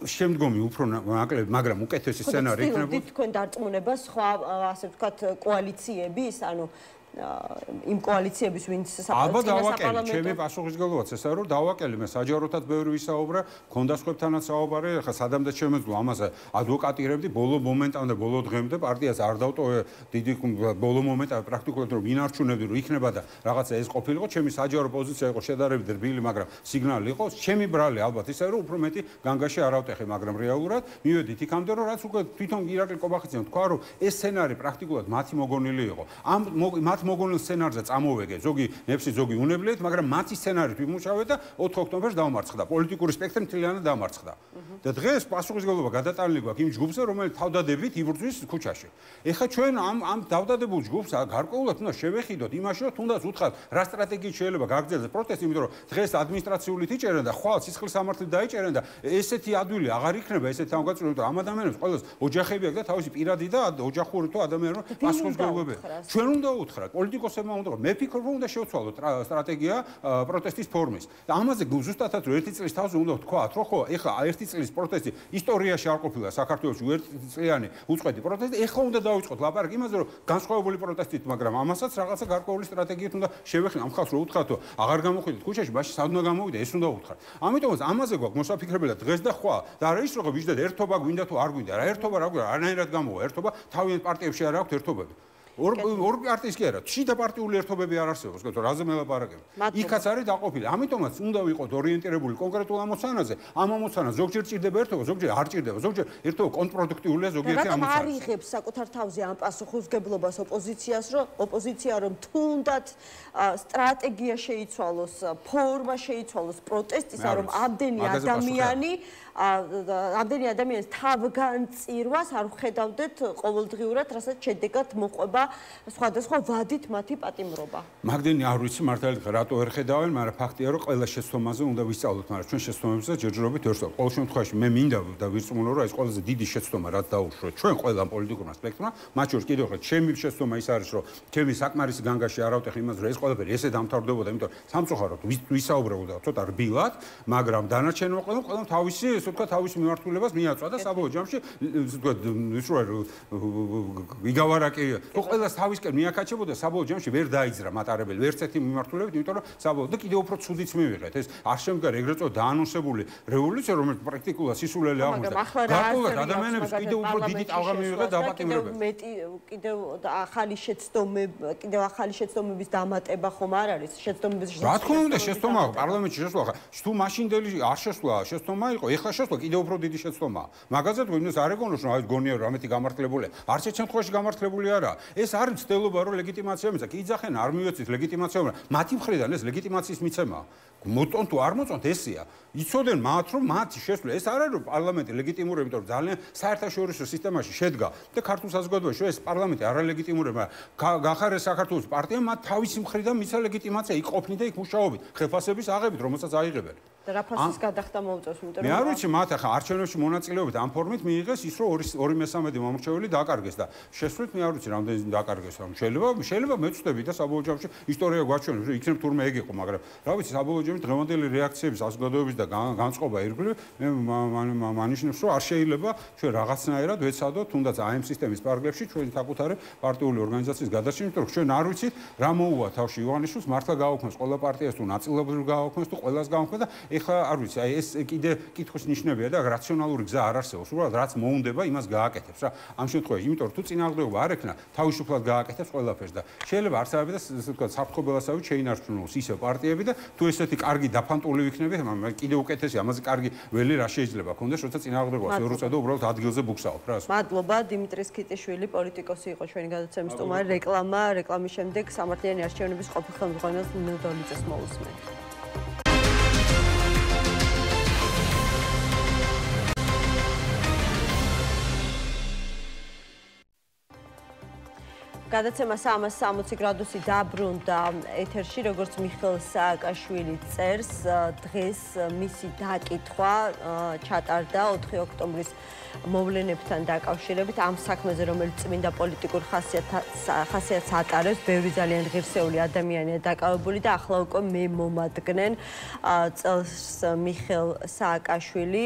შემდგომი უფრო ნაკლები მაგრამ უკეთესი სცენარი იქნებოდა თქვენ დარწმუნება სხვა ასე ვთქვათ კოალიციების ანუ იმ კოალიციების ვინც საპარლამენტო ჩემი პასუხისგებლობაც ესაა რომ დავაკელი მე საჯაროთაც ბევრი ვისაუბრა ქონდა სხვებთანაც საუბარი ახლა სადამდე შემეძლო ამაზე ადვოკატირებდი ბოლო მომენტამდე ბოლო დღემდე პარტიას არ დავტოვე დიდი ბოლო მომენტამდე პრაქტიკულად რომ ინარჩუნებდი რომ იქნება და რაღაცა ეს ყოფილიყო ჩემი საჯარო პოზიცია იყო შედარებით რბილი მაგრამ სიგნალი იყო ჩემი ბრალი ალბათ ისე რომ უფრო მეტი განგაში არ ავტეხე მაგრამ რეალურად მივედით იქამდე რომ რაც უკვე თვითონ ირაკლი ყობახიძემ თქვა რომ ეს სცენარი პრაქტიკულად მათი მოგონილი იყო ამ მათ მოგონილ სცენარზე წამოვეგე ზოგი ნებსი ზოგი უნებლიეთ მაგრამ მათი სცენარით ვიმუშავე და 4 ოქტომბერს დავმარცხდა პოლიტიკური სპექტრი მთლიანად დავმარცხდა და დღეს პასუხისმგებლობა გადატანილი გვაქვს იმ ჯგუფზე რომელიც თავდადებით იბრძვის ქუჩაში ეხლა ჩვენ ამ დავდადებულ ჯგუფს გარკვეულად უნდა შევეხიდოთ იმაში რომ თუნდაც უთხრათ რა სტრატეგიით შეიძლება გაგრძელდეს პროტესტი იმიტომ რომ დღეს ადმინისტრაციულით იჭერენ და ხვალ სისხლის სამართლით დაიჭერენ და ესეთი ადვილი აღარ იქნება ესეთი თავგაწვრილი იმიტომ ამ ადამიანებს ყოველს ოჯახები აქვს და თავისი პირადი და ოჯახური თუ ადამიანური პასუხისმგებლობები ჩვენ უნდა უთხრათ პოლიტიკოსებმა უნდა მე ფიქრობ რომ უნდა შევცვალოთ სტრატეგია პროტესტის ფორმის და ამაზე ზუსტადაც რომ ერთი წლის თავზე უნდა ვთქვათ რომ ხო ეხლა ერთი წლის პროტესტი ისტორიაში არ ყოფილა საქართველოში ერთი წლიანი უწყვეტი პროტესტი ეხლა უნდა დავიწყოთ ლაპარაკი იმაზე რომ განსხვავებული პროტესტით მაგრამ ამასაც რაღაცა გარკვეული სტრატეგიით უნდა შევეხინოთ ამ ხალხს რომ უთხრათ რომ აღარ გამოხვიდეთ ქუჩაში მაშინ სად უნდა გამოვიდე ეს უნდა უთხრათ ამიტომაც ამაზე გვაქვს მოსაფიქრებელი და დღეს და ხვალ და არა ის რომ ვიждეთ ერთობა გვინდა თუ არ გვინდა რა ერთობა რა გვინდა არანაირად გამოვა ერთობა თავიანთ პარტიებში არ აქვს ერთობები ორ პარტიის კი არა, შიდა პარტიული ერთობები არ არსებობს, გქონდათ რაზე მელაპარაკებ. იქაც არის დაყოფილი. ამიტომაც უნდა ვიყოთ ორიენტირებული კონკრეტულ ამოცანაზე. ამ ამოცანას ზოგჯერ ჭირდება ერთობა, ზოგჯერ არ ჭირდება, ზოგჯერ ერთობა კონტრპროდუქტიულია ზოგიერთი ამოცანა. რატომ არ იღებს საკუთარ თავზე ამ პასუხისმგებლობას ოპოზიციას, რომ ოპოზიცია რომ თუნდაც სტრატეგია შეიცვალოს, ფორმა შეიცვალოს პროტესტისა, რომ ამდენი ადამიანის თავგანწირვას არ ვხედავდეთ ყოველდღიურად, რასაც შედეგად მოყვება სხვადასხვა ვადით მათი პატიმრობა. მაგდენი არ ვიცი მართალია რატო ვერ ხედავენ, მაგრამ ფაქტია რომ ყველა შეცდომაზე უნდა ვისწავლოთ, მაგრამ ჩვენ შეცდომებზე ჯერჯერობით ვერ ვსწავლობთ. ყოველ შემთხვევაში მე მინდა და ვირწმუნო რომ ეს ყველაზე დიდი შეცდომა რაც დაუშვოთ ჩვენ ყველა პოლიტიკურმა სპექტრმა, მათ შორის კიდევ ხარ ჩემი შეცდომა ის არის რომ ჩემი საკმარისი განგაში არ ავტეხი იმას რომ ეს ყველაფერი ესე დამთავრდებოდა, იმიტომ რომ სამწუხაროდ ვისაუბრებოდა ცოტა რბილად, მაგრამ დანარჩენმა ყველამ თავისი ესე ვთქვათ თავისი მიმართულებას მიაწვა და საბოლოო ჯამში ესე ვთქვათ ის რო იგავარაკი ყველას თავისკენ მიაკაჩებოდა საბოლოო ჯამში ვერ დაიძრა მატარებელი ვერც ერთი მიმართულებით, იმიტომ რომ საბოლოოდ კიდევ უფრო ცუდიც მივიღეთ. ეს არ შემდგარ ეგრეთ წოდებული დაანონსებული რევოლუცია, რომელიც პრაქტიკულად სისულელე აღმოჩნდა. გარკვეულად ადამიანებს კიდევ უფრო დიდი ტალღა მიიღეს დაპატიმრებებს. კიდევ ახალი შეცდომების დამატება ხომ არ არის? შეცდომების რა თქმა უნდა, შეცდომა პარლამენტში შესვლა ხა. თუ მაშინდელი არ შესვლა, შეცდომა იყო, ეხლა შესვლა კიდევ უფრო დიდი შეცდომაა. მაგაზად გვინდოს არ ეგონოს რომ აი გონია რომ ამეთი გამართლებულია. არც ერთ შემთხვევაში გამართლებული არაა. ეს არის ცდელობა რომ ლეგიტიმაცია მისცა. კი იძახენ არ მივეცით ლეგიტიმაცია, მაგრამ მათი მხრიდან ეს ლეგიტიმაციის მიცემაა. მოწონთ თუ არ მოწონთ ესია. იცოდნენ მათ რომ მათი შესვლა ეს არ არის რომ პარლამენტი ლეგიტიმურია, იმიტომ რომ ძალიან საერთაშორისო სისტემაში შედგა და ქართულ საზოგადოებაში ეს პარლამენტი არალეგიტიმურია, მაგრამ გახარეს საქართველოს პარტიამ მათ თავისი მხრიდან მისცა ლეგიტიმაცია, იქ ყოფნით და იქ მუშაობით, ხელფასების აღებით, რომელსაც აიღებენ. და რა ფასის გადახდა მოუწევს, იმიტომ რომ მე არ ვიცი მათ ახლა არჩევნებში მონაწილეობით ამ ფორმით მიიღეს ის რომ 2/3 მომრჩეველი დააკარგეს და შესვლით მე არ ვიცი რამდენი დააკარგეს ამ შეიძლება მეწვდები და საბოლოო ჯამში ისტორია გვაჩვენებს რომ იქნებ თურმე ეგ იყო, მაგრამ რა ვიცი საბოლოო ჯამში დღევანდელი რეაქციების საზოგადოების და განწყობა ირგვლივ მე მანიშნებს რომ არ შეიძლება ჩვენ რაღაცნაირად ვეცადოთ თუნდაც ამ სისტემის პარაგრაფში ჩვენი საკუთარი პარტიული ორგანიზაციის გადარჩენა, იმიტომ რომ ჩვენ არ ვიცით რა მოუვა თავში ივანიშვილს, მართლა გააუქმეს ყველა პარტიას თუ ნაწილობრივ გააუქმეს თუ ყველას გააუქმეს და ეხლა არ ვიცი, აი ეს კიდე კითხვის ნიშნებია და რაციონალური გზა არ არსებობს. უბრალოდ რაც მოუნდება, იმას გააკეთებს რა. ამ შემთხვევაში, იმიტომ რომ თუ წინააღმდეგობა არ ექნა, თავისუფლად გააკეთებს ყველაფერს და შეიძლება არსებობდეს ესე ვთქვათ საფრთხობელასავით შეინარჩუნოს ისე პარტიები და თუ ესეთი კარგი დაფანტული ვიქნები, მაგრამ კიდე უკეთესი, ამაზე კარგი ველი რა შეიძლება ქონდეს, როცა წინააღმდეგობას ვერ უწევდო უბრალოდ ადგილზე ბუქსაობ რა. მადლობა, დიმიტრი სქიტიშვილი, პოლიტიკოსი იყო ჩვენი გადაცემის სტუმარი. რეკლამის შემდეგ სამართლიანი არჩევნების ყოფილ ხელმძღვანელს ნინო დოლიძეს მოусმენთ. გადაცემა 360 გრადუსი დაბრუნდა ეთერში, როგორც მიხეილ სააკაშვილი წერს, დღეს მისი დაკითხვა ჩატარდა 4 ოქტომბრის მოვლენებთან დაკავშირებით ამ საქმეზე, რომელიც წმინდა პოლიტიკურ ხასიათს ატარებს, ბევრი ძალიან ღირსეული ადამიანია დაკავებული და ახლა უკვე მე მომადგნენ წელს მიხეილ სააკაშვილი.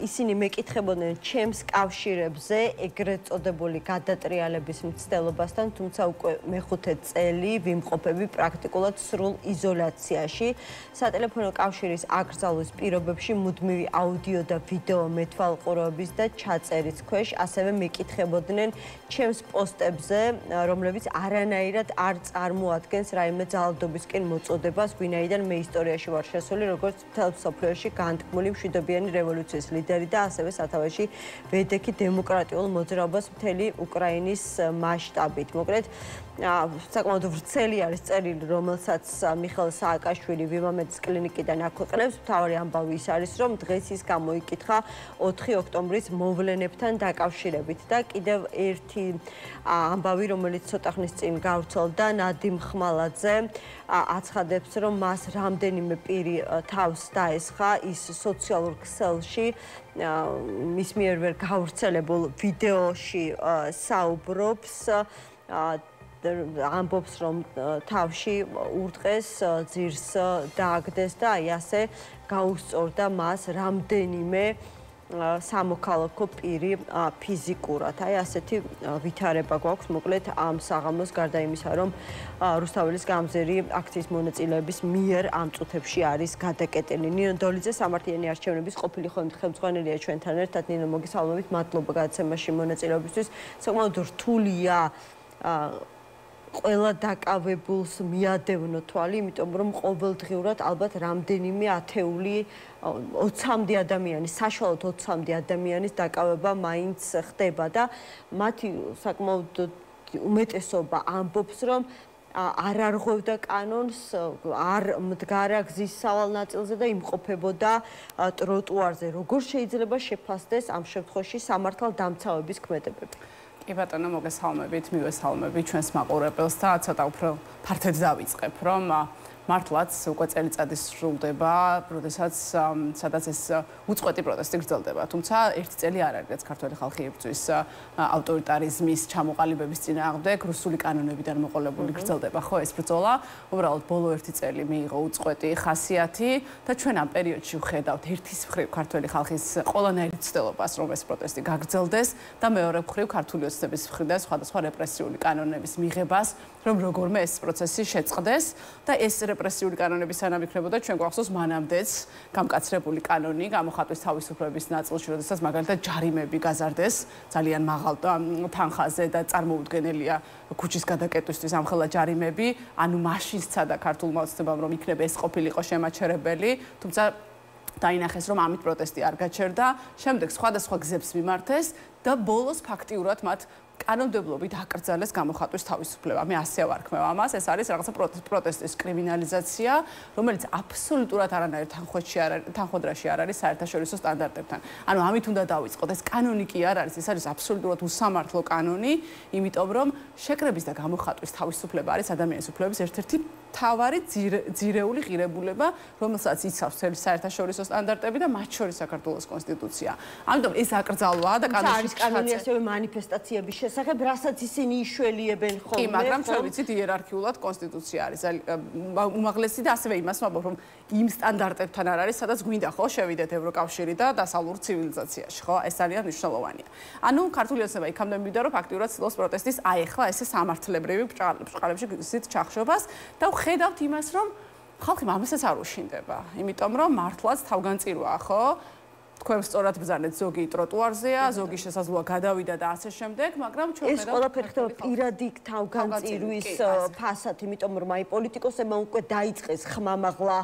ისინი მეკითხებოდნენ ჩემს კავშირებზე ეგრეთ წოდებული გადატრიალების მცდელობასთან, თუმცა უკვე მეხუთე წელი ვიმყოფები პრაქტიკულად სრულ იზოლაციაში. სატელეფონო კავშირის აკრძალვის პირობებში მუდმივი აუდიო და ვიდეო მეთვალყურეობის და ჩაწერის ქვეშ ასევე მეკითხებოდნენ ჩემს პოსტებზე, რომლებიც არანაირად არ წარმოადგენს რაიმე ძალადობისკენ მოწოდებას, ვინაიდან მე ისტორიაში ვარ შესული როგორც მთელ მსოფლიოში განთქმული მშვიდობიანი რევოლუციის ლიდერი და ასევე სათავეში ვედექი დემოკრატიულ მოძრაობას მთელი უკრაინის მასშტაბით. მოკლედ, საკმაოდ ვრცელი არის წერილი, რომელსაც მიხეილ სააკაშვილი ვიმამედის კლინიკიდან აქვეყნებს. მთავარი ამბავი ის არის, რომ დღეს ის გამოიკითხა 4 ოქტომბრის მოვლენებთან დაკავშირებით და კიდევ ერთი ამბავი, რომელიც ცოტა ხნის წინ გავრცელდა, ნადიმ ხმალაძე აცხადებს, რომ მას რამდენიმე პირი თავს დაესხა ის სოციალურ ქსელში მის მიერ ვერ გავრცელებულ ვიდეოში საუბრობს, ამბობს, რომ თავში ურტყეს, ძირს დააგდეს და აი ასე გაუსწორდა მას რამდენიმე სამოქალაქო პირი ფიზიკურად. აი ასეთი ვითარება გვაქვს მოკლედ ამ საღამოს, გარდა იმისა, რომ რუსთაველის გამზირი აქციის მონაწილეების მიერ ამ წუთებში არის გადაკეტილი. ნინო დოლიძე სამართლიანი არჩევნების ყოფილი ხელმძღვანელია ჩვენთან ერთად. ნინო, მოგესალმებით, მადლობა გადაცემაში მონაწილეობისთვის. საკმაოდ რთულია ყველა დაკავებულს მიადევნო თვალი, იმიტომ რომ ყოველდღიურად ალბათ რამდენიმე ათეული 20-მდე ადამიანის, საშუალოდ 20-მდე ადამიანის დაკავება მაინც ხდება და მათი საკმაოდ უმეტესობა ამბობს, რომ არ არღვევდა კანონს, არ მდგარა გზის სავალ ნაწილზე და იმყოფებოდა ტროტუარზე. როგორ შეიძლება შეფასდეს ამ შემთხვევაში სამართალდამცავების ქმედებები? კი ბატონო, მოგესალმებით, მივესალმებით ჩვენს მაყურებელს და ცოტა უფრო ფართედ დავიწყებ, რომ მართლაც უკვე წელიწადი სრულდება, როდესაც სადაც ეს უწყვეტი პროტესტი გრძელდება. თუმცა ერთი წელი არ არის, რაც ქართველი ხალხი იბრძვის ავტორიტარიზმის ჩამოყალიბების წინააღმდეგ, რუსული კანონებიდან მოყოლებული გრძელდება, ხო, ეს ბრძოლა. უბრალოდ ბოლო ერთი წელი მიიღო უწყვეტი ხასიათი და ჩვენ ამ პერიოდში ვხედავთ ერთის მხრივ ქართველი ხალხის ყველანაირ ცდილობას, რომ ეს პროტესტი გაგრძელდეს და მეორე მხრივ ქართული ოცნების მხრიდან სხვადასხვა რეპრესიული კანონების მიღებას, რომ როგორმე ეს პროცესი შეწყდეს და ეს რეპრესიული კანონები სანამ იქნებოდა ჩვენ გვახსოვს მანამდეც გამკაცრებული კანონი გამოხატვის თავისუფლების ნაწილში, როდესაც მაგალითად ჯარიმები გაზარდეს ძალიან მაღალ თანხაზე და წარმოუდგენელია ქუჩის გადაკეტვისთვის ამხელა ჯარიმები, ანუ მაშინ სცადა ქართულმა ოცნებამ რომ იქნება ეს ყოფილიყო შემაჩერებელი, თუმცა დაინახეს რომ ამით პროტესტი არ გაჩერდა, შემდეგ სხვადასხვა გზებს მიმართეს და ბოლოს ფაქტიურად მათ კანონმდებლობით აკრძალეს გამოხატვის თავისუფლება. მე ასე ვარქმევ ამას, ეს არის რაღაცა პროტესტის კრიმინალიზაცია, რომელიც აბსოლუტურად არანაირ თანხმდრაში არ არის საერთაშორისო სტანდარტებთან. ანუ ამით უნდა დავიწყოთ, ეს კანონი კი არ არის, ეს არის აბსოლუტურად უსამართლო კანონი, იმიტომ რომ შეკრების და გამოხატვის თავისუფლება არის ადამიანის უფლებების ერთ-ერთი მთავარი ძირეული ღირებულება, რომელსაც იცავს მთელი საერთაშორისო სტანდარტები და მათ შორის საქართველოს კონსტიტუცია. ამიტომ ეს აკრძალვა და კანონში კანონი ასევე მანიფესტაციების შესახებ, რასაც ისინი იშველიებენ ხოლმე. კი, მაგრამ ჩვენ ვიცით იერარქიულად კონსტიტუცია არის უმაღლესი და ასევე იმას ვამბობ, რომ იმ სტანდარტებთან არ არის, სადაც გვინდა ხო შევიდეთ ევროკავშირი და დასავლურ ცივილიზაციაში, ხო? ეს ძალიან მნიშვნელოვანია. ანუ ქართული ოცნება იქამდე მივიდა, რომ ფაქტიურად ცდილობს პროტესტის აეხლა ესე სამართლებრივი ბრჭყალებში ზით ჩახშობას და ხედავთ იმას, რომ ხალხი ამასაც არ უშინდება, იმიტომ რომ მართლაც თავგანწირვაა, ხო? თქვენ სწორად ბრძანეთ, ზოგი ტროტუარზეა, ზოგი შესაძლოა გადავიდა და ასე შემდეგ, მაგრამ ჩვენ ეს ყველაფერი ხდება პირადი თავგანწირვის ფასად, იმიტომ რომ აი პოლიტიკოსებმა უკვე დაიწყეს ხმამაღლა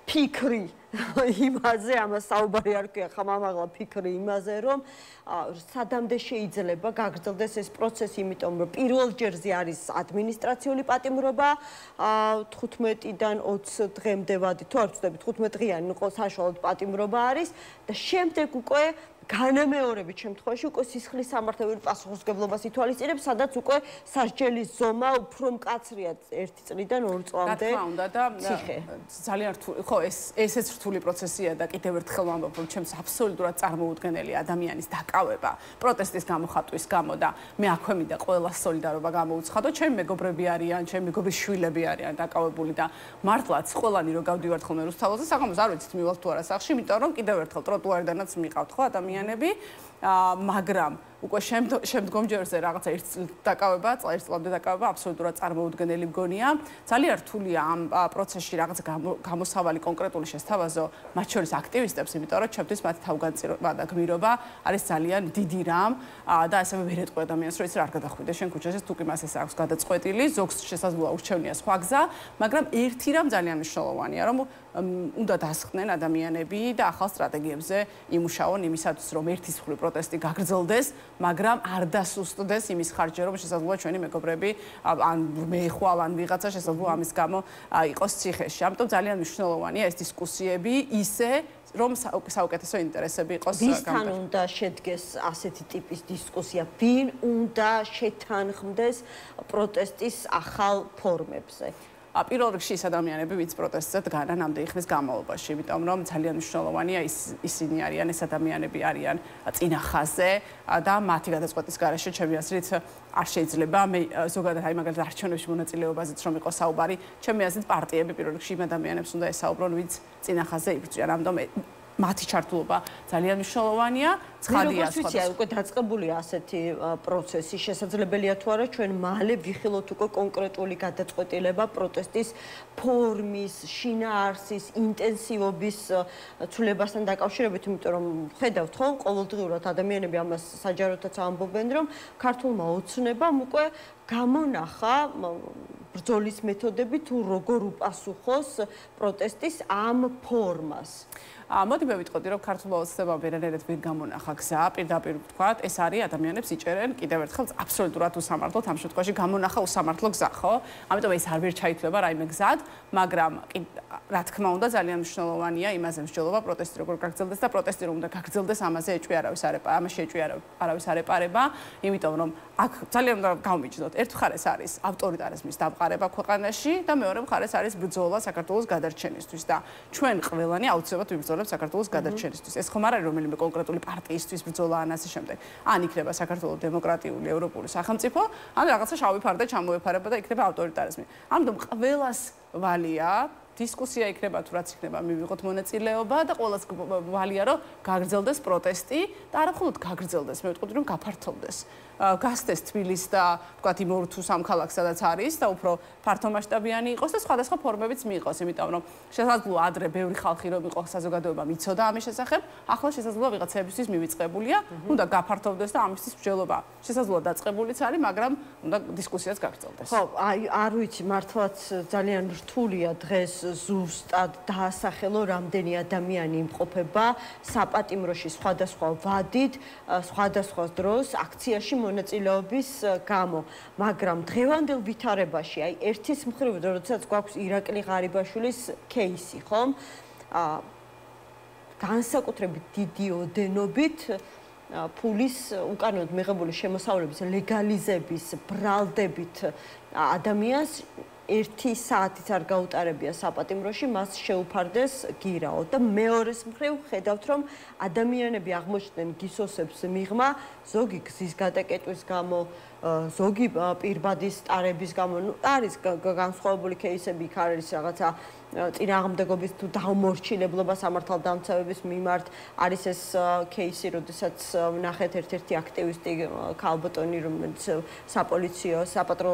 ფიქრი იმაზე, ამას საუბარი არ ქვია, ხმამაღლა ფიქრი იმაზე, რომ სადამდე შეიძლება გაგრძელდეს ეს პროცესი, იმიტომ რომ პირველ ჯერზე არის ადმინისტრაციული პატიმრობა 15-დან 20 დღემდე ვადი, თუ არ ვცდები 15 დღიანი საშუალოდ პატიმრობა არის და შემდეგ უკვე განამეორებით შემთხვევაში უკვე სისხლის სამართლებრივი პასუხისმგებლობას ითვალისწინებს, სადაც უკვე სასჯელის ზომა უფრო მკაცრია 1 წლიდან 2 წლამდე. რა თქმა უნდა და ძალიან რთული, ხო, ესეც რთული პროცესია და კიდევ ერთხელ ვამბობ, რომ ჩემს აბსოლუტურად წარმოუდგენელი ადამიანის დაკავება პროტესტის გამოხატვის გამო და მე აქვე მინდა ყველას სოლიდარობა გამოუცხადო, ჩემი მეგობრები არიან, ჩემი მეგობრის შვილები არიან დაკავებული და მართლაც ყველანი რო გავდივართ ხოლმე რუსთაველზე, საღამოს არ ვიცით მივალთ თუ არა სახლში, იმიტომ რომ კიდევ ერთხელ ტროტუარიდანაც მიყავთ ხო ადამიანები, მაგრამ უკვე შემდგომ ჯერზე რაღაცა 1 წლით დაკავება, 1 წლამდე დაკავება აბსოლუტურად წარმოუდგენელი მგონია. ძალიან რთულია ამ პროცესში რაღაცა გამოსავალი კონკრეტული შესთავაზო მათ შორის აქტივისტებს, იმიტომ რომ ჩემთვის მათი თავგანწირვა და გმირობა არის ძალიან დიდი რამ და ასევე ვერ ეტყვი ადამიანს, რომ ის რა არ გადახვიდე შენ ქუჩაზე, თუ კი მას ეს აქვს გადაწყვეტილი, ზოგს შესაძლოა ურჩევნია სხვა გზა, მაგრამ ერთი რამ ძალიან მნიშვნელოვანია, რომ უნდა დასხდნენ ადამიანები და ახალ სტრატეგიებზე იმუშაონ იმისათვის, რომ ერთის მხრივ პროტესტი გაგრძელდეს, მაგრამ არ დასუსტდეს იმის ხარჯზე, რომ შესაძლოა ჩვენი მეგობრები ან მე ხვალ ან ვიღაცა შესაძლოა ამის გამო იყოს ციხეში. ამიტომ ძალიან მნიშვნელოვანია ეს დისკუსიები ისე, რომ საუკეთესო ინტერესები იყოს გამართული. ვისთან უნდა შედგეს ასეთი ტიპის დისკუსია? ვინ უნდა შეთანხმდეს პროტესტის ახალ ფორმებზე? პირველ რიგში ის ადამიანები, ვინც პროტესტზე დგანან ამდენი ხნის განმავლობაში, იმიტომ რომ ძალიან მნიშვნელოვანია ისინი არიან, ეს ადამიანები არიან წინა ხაზზე და მათი გადაწყვეტის გარეშე ჩემი აზრით არ შეიძლება მე ზოგადად აი მაგალითად არჩევნებში მონაწილეობაზეც რომ იყოს საუბარი, ჩემი აზრით პარტიები პირველ რიგში იმ ადამიანებს უნდა ესაუბრონ, ვინც წინა ხაზზე იბრძვიან. ამიტომ მათი ჩართულობა ძალიან მნიშვნელოვანია. ცხადია სხვადასხვა. უკვე დაწყებულია ასეთი პროცესი, შესაძლებელია თუ არა ჩვენ მალე ვიხილოთ უკვე კონკრეტული გადაწყვეტილება პროტესტის ფორმის, შინაარსის, ინტენსივობის ცვლილებასთან დაკავშირებით, იმიტომ რომ ხედავთ ხო, ყოველდღიურად ადამიანები ამას საჯაროდაც ამბობენ, რომ ქართულმა ოცნებამ უკვე გამონახა ბრძოლის მეთოდები თუ როგორ უპასუხოს პროტესტის ამ ფორმას. მოდი მე ვიტყოდი, რომ ქართულმა ოცნებამ ვერანაირად ვერ გამონახა გზა, პირდაპირ ვთქვათ, ეს არის ადამიანებს იჭერენ კიდევ ერთხელ აბსოლუტურად უსამართლოდ, ამ შემთხვევაში გამონახა უსამართლო გზა, ხო? ამიტომ ეს არ ვერ ჩაითვლება რაიმე გზად, მაგრამ რა თქმა უნდა ძალიან მნიშვნელოვანია იმაზე მსჯელობა პროტესტი როგორ გაგრძელდეს და პროტესტი რომ უნდა გაგრძელდეს ამაზე ეჭვი ამაში ეჭვი არავის არ ეპარება, იმიტომ რომ აქ ძალიან უნდა გავმიჯდოთ. ერთ მხარეს არის ავტორიტარიზმის დამყარება ქვეყანაში და მეორე მხარეს არის ბრძოლა საქართველოს გადარჩენისთვის და ჩვენ ყველანი აუცილებლად ვიბრძოლებთ საქართველოს გადარჩენისთვის. ეს ხომ არ არის რომელიმე კონკრეტული პარტიისთვის ბრძოლა ან ასე შემდეგ. ან იქნება საქართველოს დემოკრატიული ევროპული სახელმწიფო, ან რაღაცა შავი ფარდა ჩამოეფარება და იქნება ავტორიტარიზმი. ამიტომ ყველას ვალია დისკუსია იქნება თუ რაც იქნება მივიღოთ მონაწილეობა და ყოველას ვალია რომ გაგრძელდეს პროტესტი და არა მხოლოდ გაგრძელდეს, მე ვიტყოდი რომ გაფართოვდეს. გასცეს თბილისს და ვთქვათ იმ ორ თუ სამ ქალაქს სადაც არის და უფრო ფართომასშტაბიანი იყოს და სხვადასხვა ფორმებიც მიიღოს, იმიტომ რომ შესაძლოა ადრე ბევრი ხალხი რომ იყო საზოგადოება მიცოდა ამის შესახებ, ახლა შესაძლოა ვიღაცებისთვის მივიწყებულია, უნდა გაფართოვდეს და ამისთვის მსჯელობა შესაძლოა დაწყებულიც არის, მაგრამ უნდა დისკუსიაც გაგრძელდეს. ხო, არ ვიცი, მართლაც ძალიან რთულია დღეს ზუსტად დაასახელო რამდენი ადამიანი იმყოფება საპატიმროში სხვადასხვა ვადით, სხვადასხვა დროს აქციაში მონაწილეობის გამო, მაგრამ დღევანდელ ვითარებაში, აი ერთის მხრივ, როდესაც გვაქვს ირაკლი ღარიბაშვილის кейსი, ხომ? განსაკუთრებით დიდი ოდენობით ფულის უკანონოდ მიღებული შემოსავლების ლეგალიზების ბრალდებით ადამიანს 1 საათიც არ გაუტარებია საპატიმროში, მას შეუფარდეს გირაო და მეორეს მხრივ ხედავთ, რომ ადამიანები აღმოჩნდნენ გისოსებს მიღმა, ზოგი გზის გადაკეტვის გამო, ზოგი პირბადის ტარების გამო, ну არის განსხვავებული кейსები, იქ არის რაღაცა წინააღმდეგობის თუ დაუმორჩილებლობა სამართალდამცავების მიმართ, არის ეს кейსი, როდესაც ნახეთ ერთ-ერთი აქტივისტი ქალბატონი, რომელიც საპოლიციო, საპატრო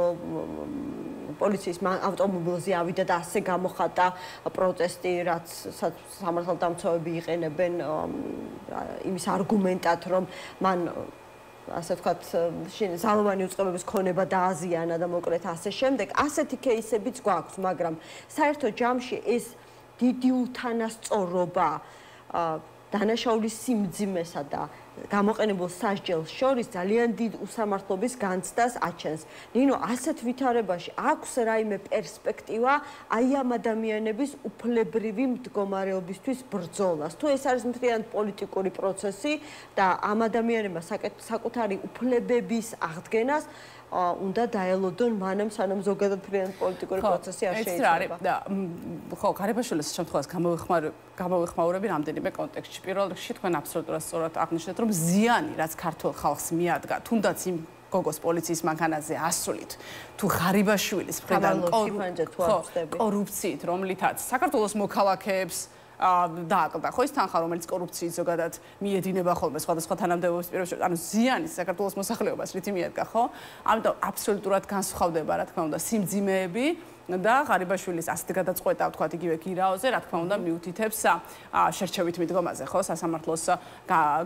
პოლიციის ავტომობილზე ავიდა და ასე გამოხატა პროტესტი, რაც სამართალდამცავები იყენებენ იმის არგუმენტად, რომ მან ასე ვთქვათ, ზალოვანი უწყებების ქონება დააზიანა და მოკლედ ასე შემდეგ. ასეთი кейსებიც გვაქვს, მაგრამ საერთო ჯამში ეს დიდი უთანასწორობა დანაშაულის სიმძიმესა და გამოყენებულ სასჯელს შორის ძალიან დიდ უსამართლობის განცდას აჩენს. ნინო, ასეთ ვითარებაში აქვს რაიმე პერსპექტივა აი ამ ადამიანების უფლებრივი მდგომარეობისთვის ბრძოლას. თუ ეს არის მთლიანად პოლიტიკური პროცესი და ამ ადამიანებმა საკუთარი უფლებების აღდგენას უნდა დაელოდონ მანამ სანამ ზოგადად მთლიანად პოლიტიკური პროცესი არ შეიძლება. ხო, ღარიბაშვილის შემთხვევას გამოვიხმაურები რამდენიმე კონტექსტში. პირველ რიგში თქვენ აბსოლუტურად სწორად აღნიშნეთ, რომ ზიანი, რაც ქართულ ხალხს მიადგა, თუნდაც იმ გოგოს პოლიციის მანქანაზე ასულით, თუ ღარიბაშვილის მხრიდან კორუფციით, რომლითაც საქართველოს მოქალაქეებს დააკლდა, ხო ის თანხა, რომელიც კორუფციით ზოგადად მიედინება ხოლმე სხვადასხვა თანამდებობის პირობებში, ანუ ზიანი საქართველოს მოსახლეობას რითი მიადგა, ხო? ამიტომ აბსოლუტურად განსხვავდება, რა თქმა უნდა, სიმძიმეები და ღარიბაშვილის ასეთი გადაწყვეტა, ვთქვათ, იგივე გირაოზე, რა თქმა უნდა, მიუთითებს შერჩევით მიდგომაზე, ხო, სასამართლოს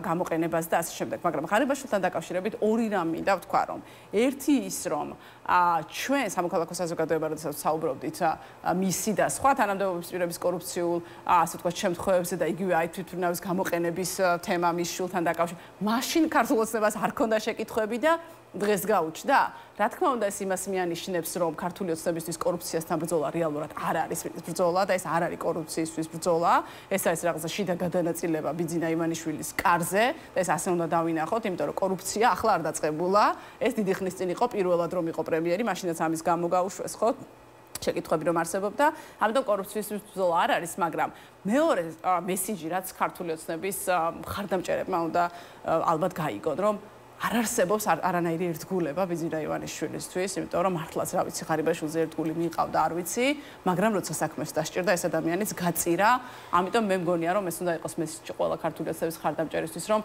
გამოყენებას და ასე შემდეგ. მაგრამ ღარიბაშვილთან დაკავშირებით ორი რამ მინდა ვთქვა, რომ ერთი ის, რომ ჩვენ სამოქალაქო საზოგადოება, როდესაც საუბრობდით მისი და სხვა თანამდებობის პირების კორუფციულ, ასე ვთქვათ, შემთხვევებზე და იგივე აი თვითმფრინავის გამოყენების თემა მის შვილთან დაკავშირებით, მაშინ ქართულ ოცნებას არ ქონდა შეკითხვები და დღეს გაუჩნდა. რა თქმა უნდა, ეს იმას მიანიშნებს, რომ ქართული ოცნებისთვის კორუფციასთან ბრძოლა რეალურად არ არის ბრძოლა და ეს არ არის კორუფციისთვის ბრძოლა. ეს არის რაღაცა შიდა გადანაწილება ბიძინა ივანიშვილის კარზე და ეს ასე უნდა დავინახოთ, იმიტომ რომ კორუფცია ახლა არ დაწყებულა. ეს დიდი ხნის წინ იყო პირველად რომ იყო პრემიერი, მაშინაც ამის გამო გაუშვეს, ხო? შეკითხვები რომ არსებობდა, ამიტომ კორუფციის ბრძოლა არ არის, მაგრამ მეორე მესიჯი, რაც ქართული ოცნების მხარდამჭერებმა უნდა ალბათ გაიგონ, რომ არ არსებობს არანაირი ერთგულება ბიძინა ივანიშვილისთვის, იმიტომ რომ მართლაც რა ვიცი, ღარიბაშვილზე ერთგული მიიყავდა, არ ვიცი, მაგრამ როცა საქმეს დასჭირდა, ეს ადამიანიც გაწირა, ამიტომ მე მგონია, რომ ეს უნდა იყოს მესიჯი ყველა ქართული ოცნების მხარდამჭერისთვის, რომ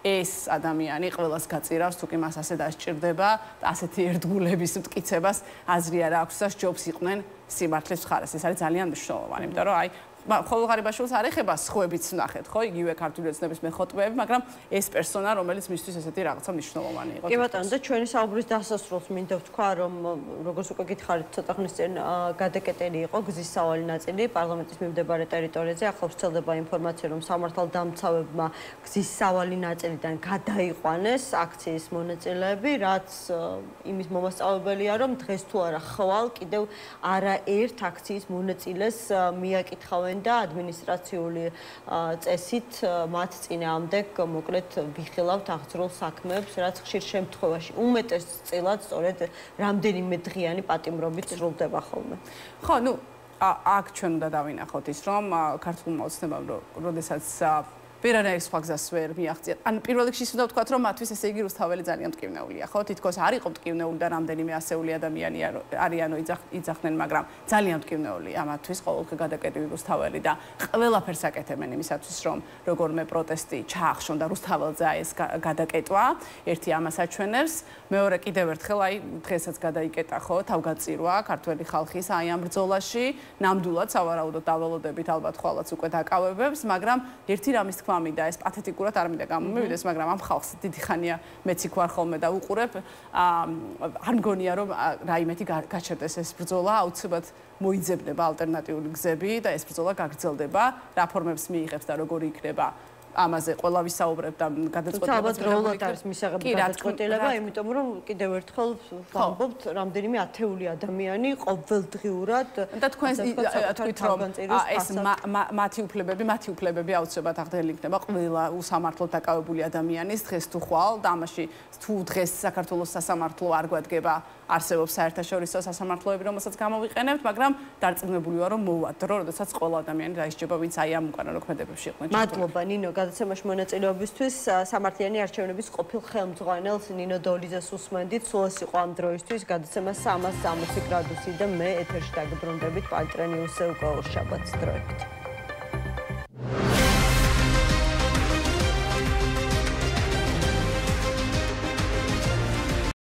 ეს ადამიანი ყველას გაწირავს, თუ კი მას ასე დასჭირდება და ასეთი ერთგულების მტკიცებას აზრი არ აქვს და სჯობს იყვნენ სიმართლის მხარეს. ეს არის ძალიან მნიშვნელოვანი, იმიტომ რომ აი ხოლო ღარიბაშვილს არ ეხება სხვებიც ნახეთ, ხო? იგივე ქართული ოცნების მეხოტბეები, მაგრამ ეს პერსონა, რომელიც მისთვის ესეთი რაღაცა მნიშვნელოვანი იყო. კი ბატონო, და ჩვენი საუბრის დასასრულს მინდა ვთქვა, რომ როგორც უკვე გითხარით, ცოტა ხნის წინ გადაკეტილი იყო გზის სავალი ნაწილი პარლამენტის მიმდებარე ტერიტორიაზე. ახლა ვრცელდება ინფორმაცია, რომ სამართალდამცავებმა გზის სავალი ნაწილიდან გადაიყვანეს აქციის მონაწილეები, რაც იმის მომასწავლებელია, რომ დღეს თუ არა ხვალ კიდევ არაერთ აქციის მონაწილეს მიაკითხავენ და ადმინისტრაციული წესით მათ წინააღმდეგ მოკლედ ვიხილავთ აღძრულ საქმეებს, რაც ხშირ შემთხვევაში უმეტესწილად სწორედ რამდენიმე დღიანი პატიმრობით სრულდება ხოლმე. ხო, ნუ აქ ჩვენ უნდა დავინახოთ ის, რომ ქართულმა ოცნებამ როდესაც ვერანაირ სხვა გზას ვერ მიაღწიათ. ან პირველ რიგში უნდა ვთქვათ, რომ მათთვის ესე იგი რუსთაველი ძალიან მტკივნეულია, ხო? თითქოს არ იყო მტკივნეული და რამდენიმე ასეული ადამიანი არიანო იძახდნენ, მაგრამ ძალიან მტკივნეულია მათთვის ყოველდღე გადაკეტილი რუსთაველი და ყველაფერს აკეთებენ იმისათვის, რომ როგორმე პროტესტი ჩაახშონ და რუსთაველზე ეს გადაკეტვა. ერთი ამას აჩვენებს, მეორე კიდევ ერთხელ აი დღესაც გადაიკეტა, ხო, თავგაწირვა ქართველი ხალხის აი ამ ბრძოლაში, ნამდვილად სავარაუდოდ დავალოდებით ალბათ ხვალაც უკვე დაკავებებს, მაგრამ ერთი რამის თქმა მინდა ეს პათეტიკურად არ მინდა გამომივიდეს, მაგრამ ამ ხალხს დიდი ხანია მეც იქ ვარ ხოლმე და უყურებ, არ მგონია რომ რაიმეთი გაჩერდეს ეს ბრძოლა, აუცილებლად მოიძებნება ალტერნატიული გზები და ეს ბრძოლა გაგრძელდება, რა ფორმებს მიიღებს და როგორი იქნება ამაზე ყველა ვისაუბრებ და გადაწყვეტილება ალბათ დროულად არის მისაღები გადაწყვეტილება, იმიტომ რომ კიდევ ერთხელ ვამბობთ, რამდენიმე ათეული ადამიანი ყოველდღიურად და თქვენ თქვით რომ ეს მათი უფლებები აუცილებლად აღდგენილი იქნება ყველა უსამართლოდ დაკავებული ადამიანის დღეს თუ ხვალ და ამაში თუ დღეს საქართველოს სასამართლო არ გვადგება არსებობს საერთაშორისო სასამართლოები, რომელსაც გამოვიყენებთ, მაგრამ დარწმუნებული ვარ, რომ მოვა დრო, როდესაც ყველა ადამიანი დაისჯება, ვინც აი ამ უკანა მოქმედებებში იყვნენ. მადლობა ნინო გადაცემაში მონაწილეობისთვის. სამართლიანი არჩევნების ყოფილ ხელმძღვანელს ნინო დოლიძეს უსმენდით. სულ ეს იყო ამ დროისთვის. გადაცემა 360 გრადუსი და მე ეთერში დაგბრუნდებით პალტრენიუსზე უკვე ორ შაბათს დროებით.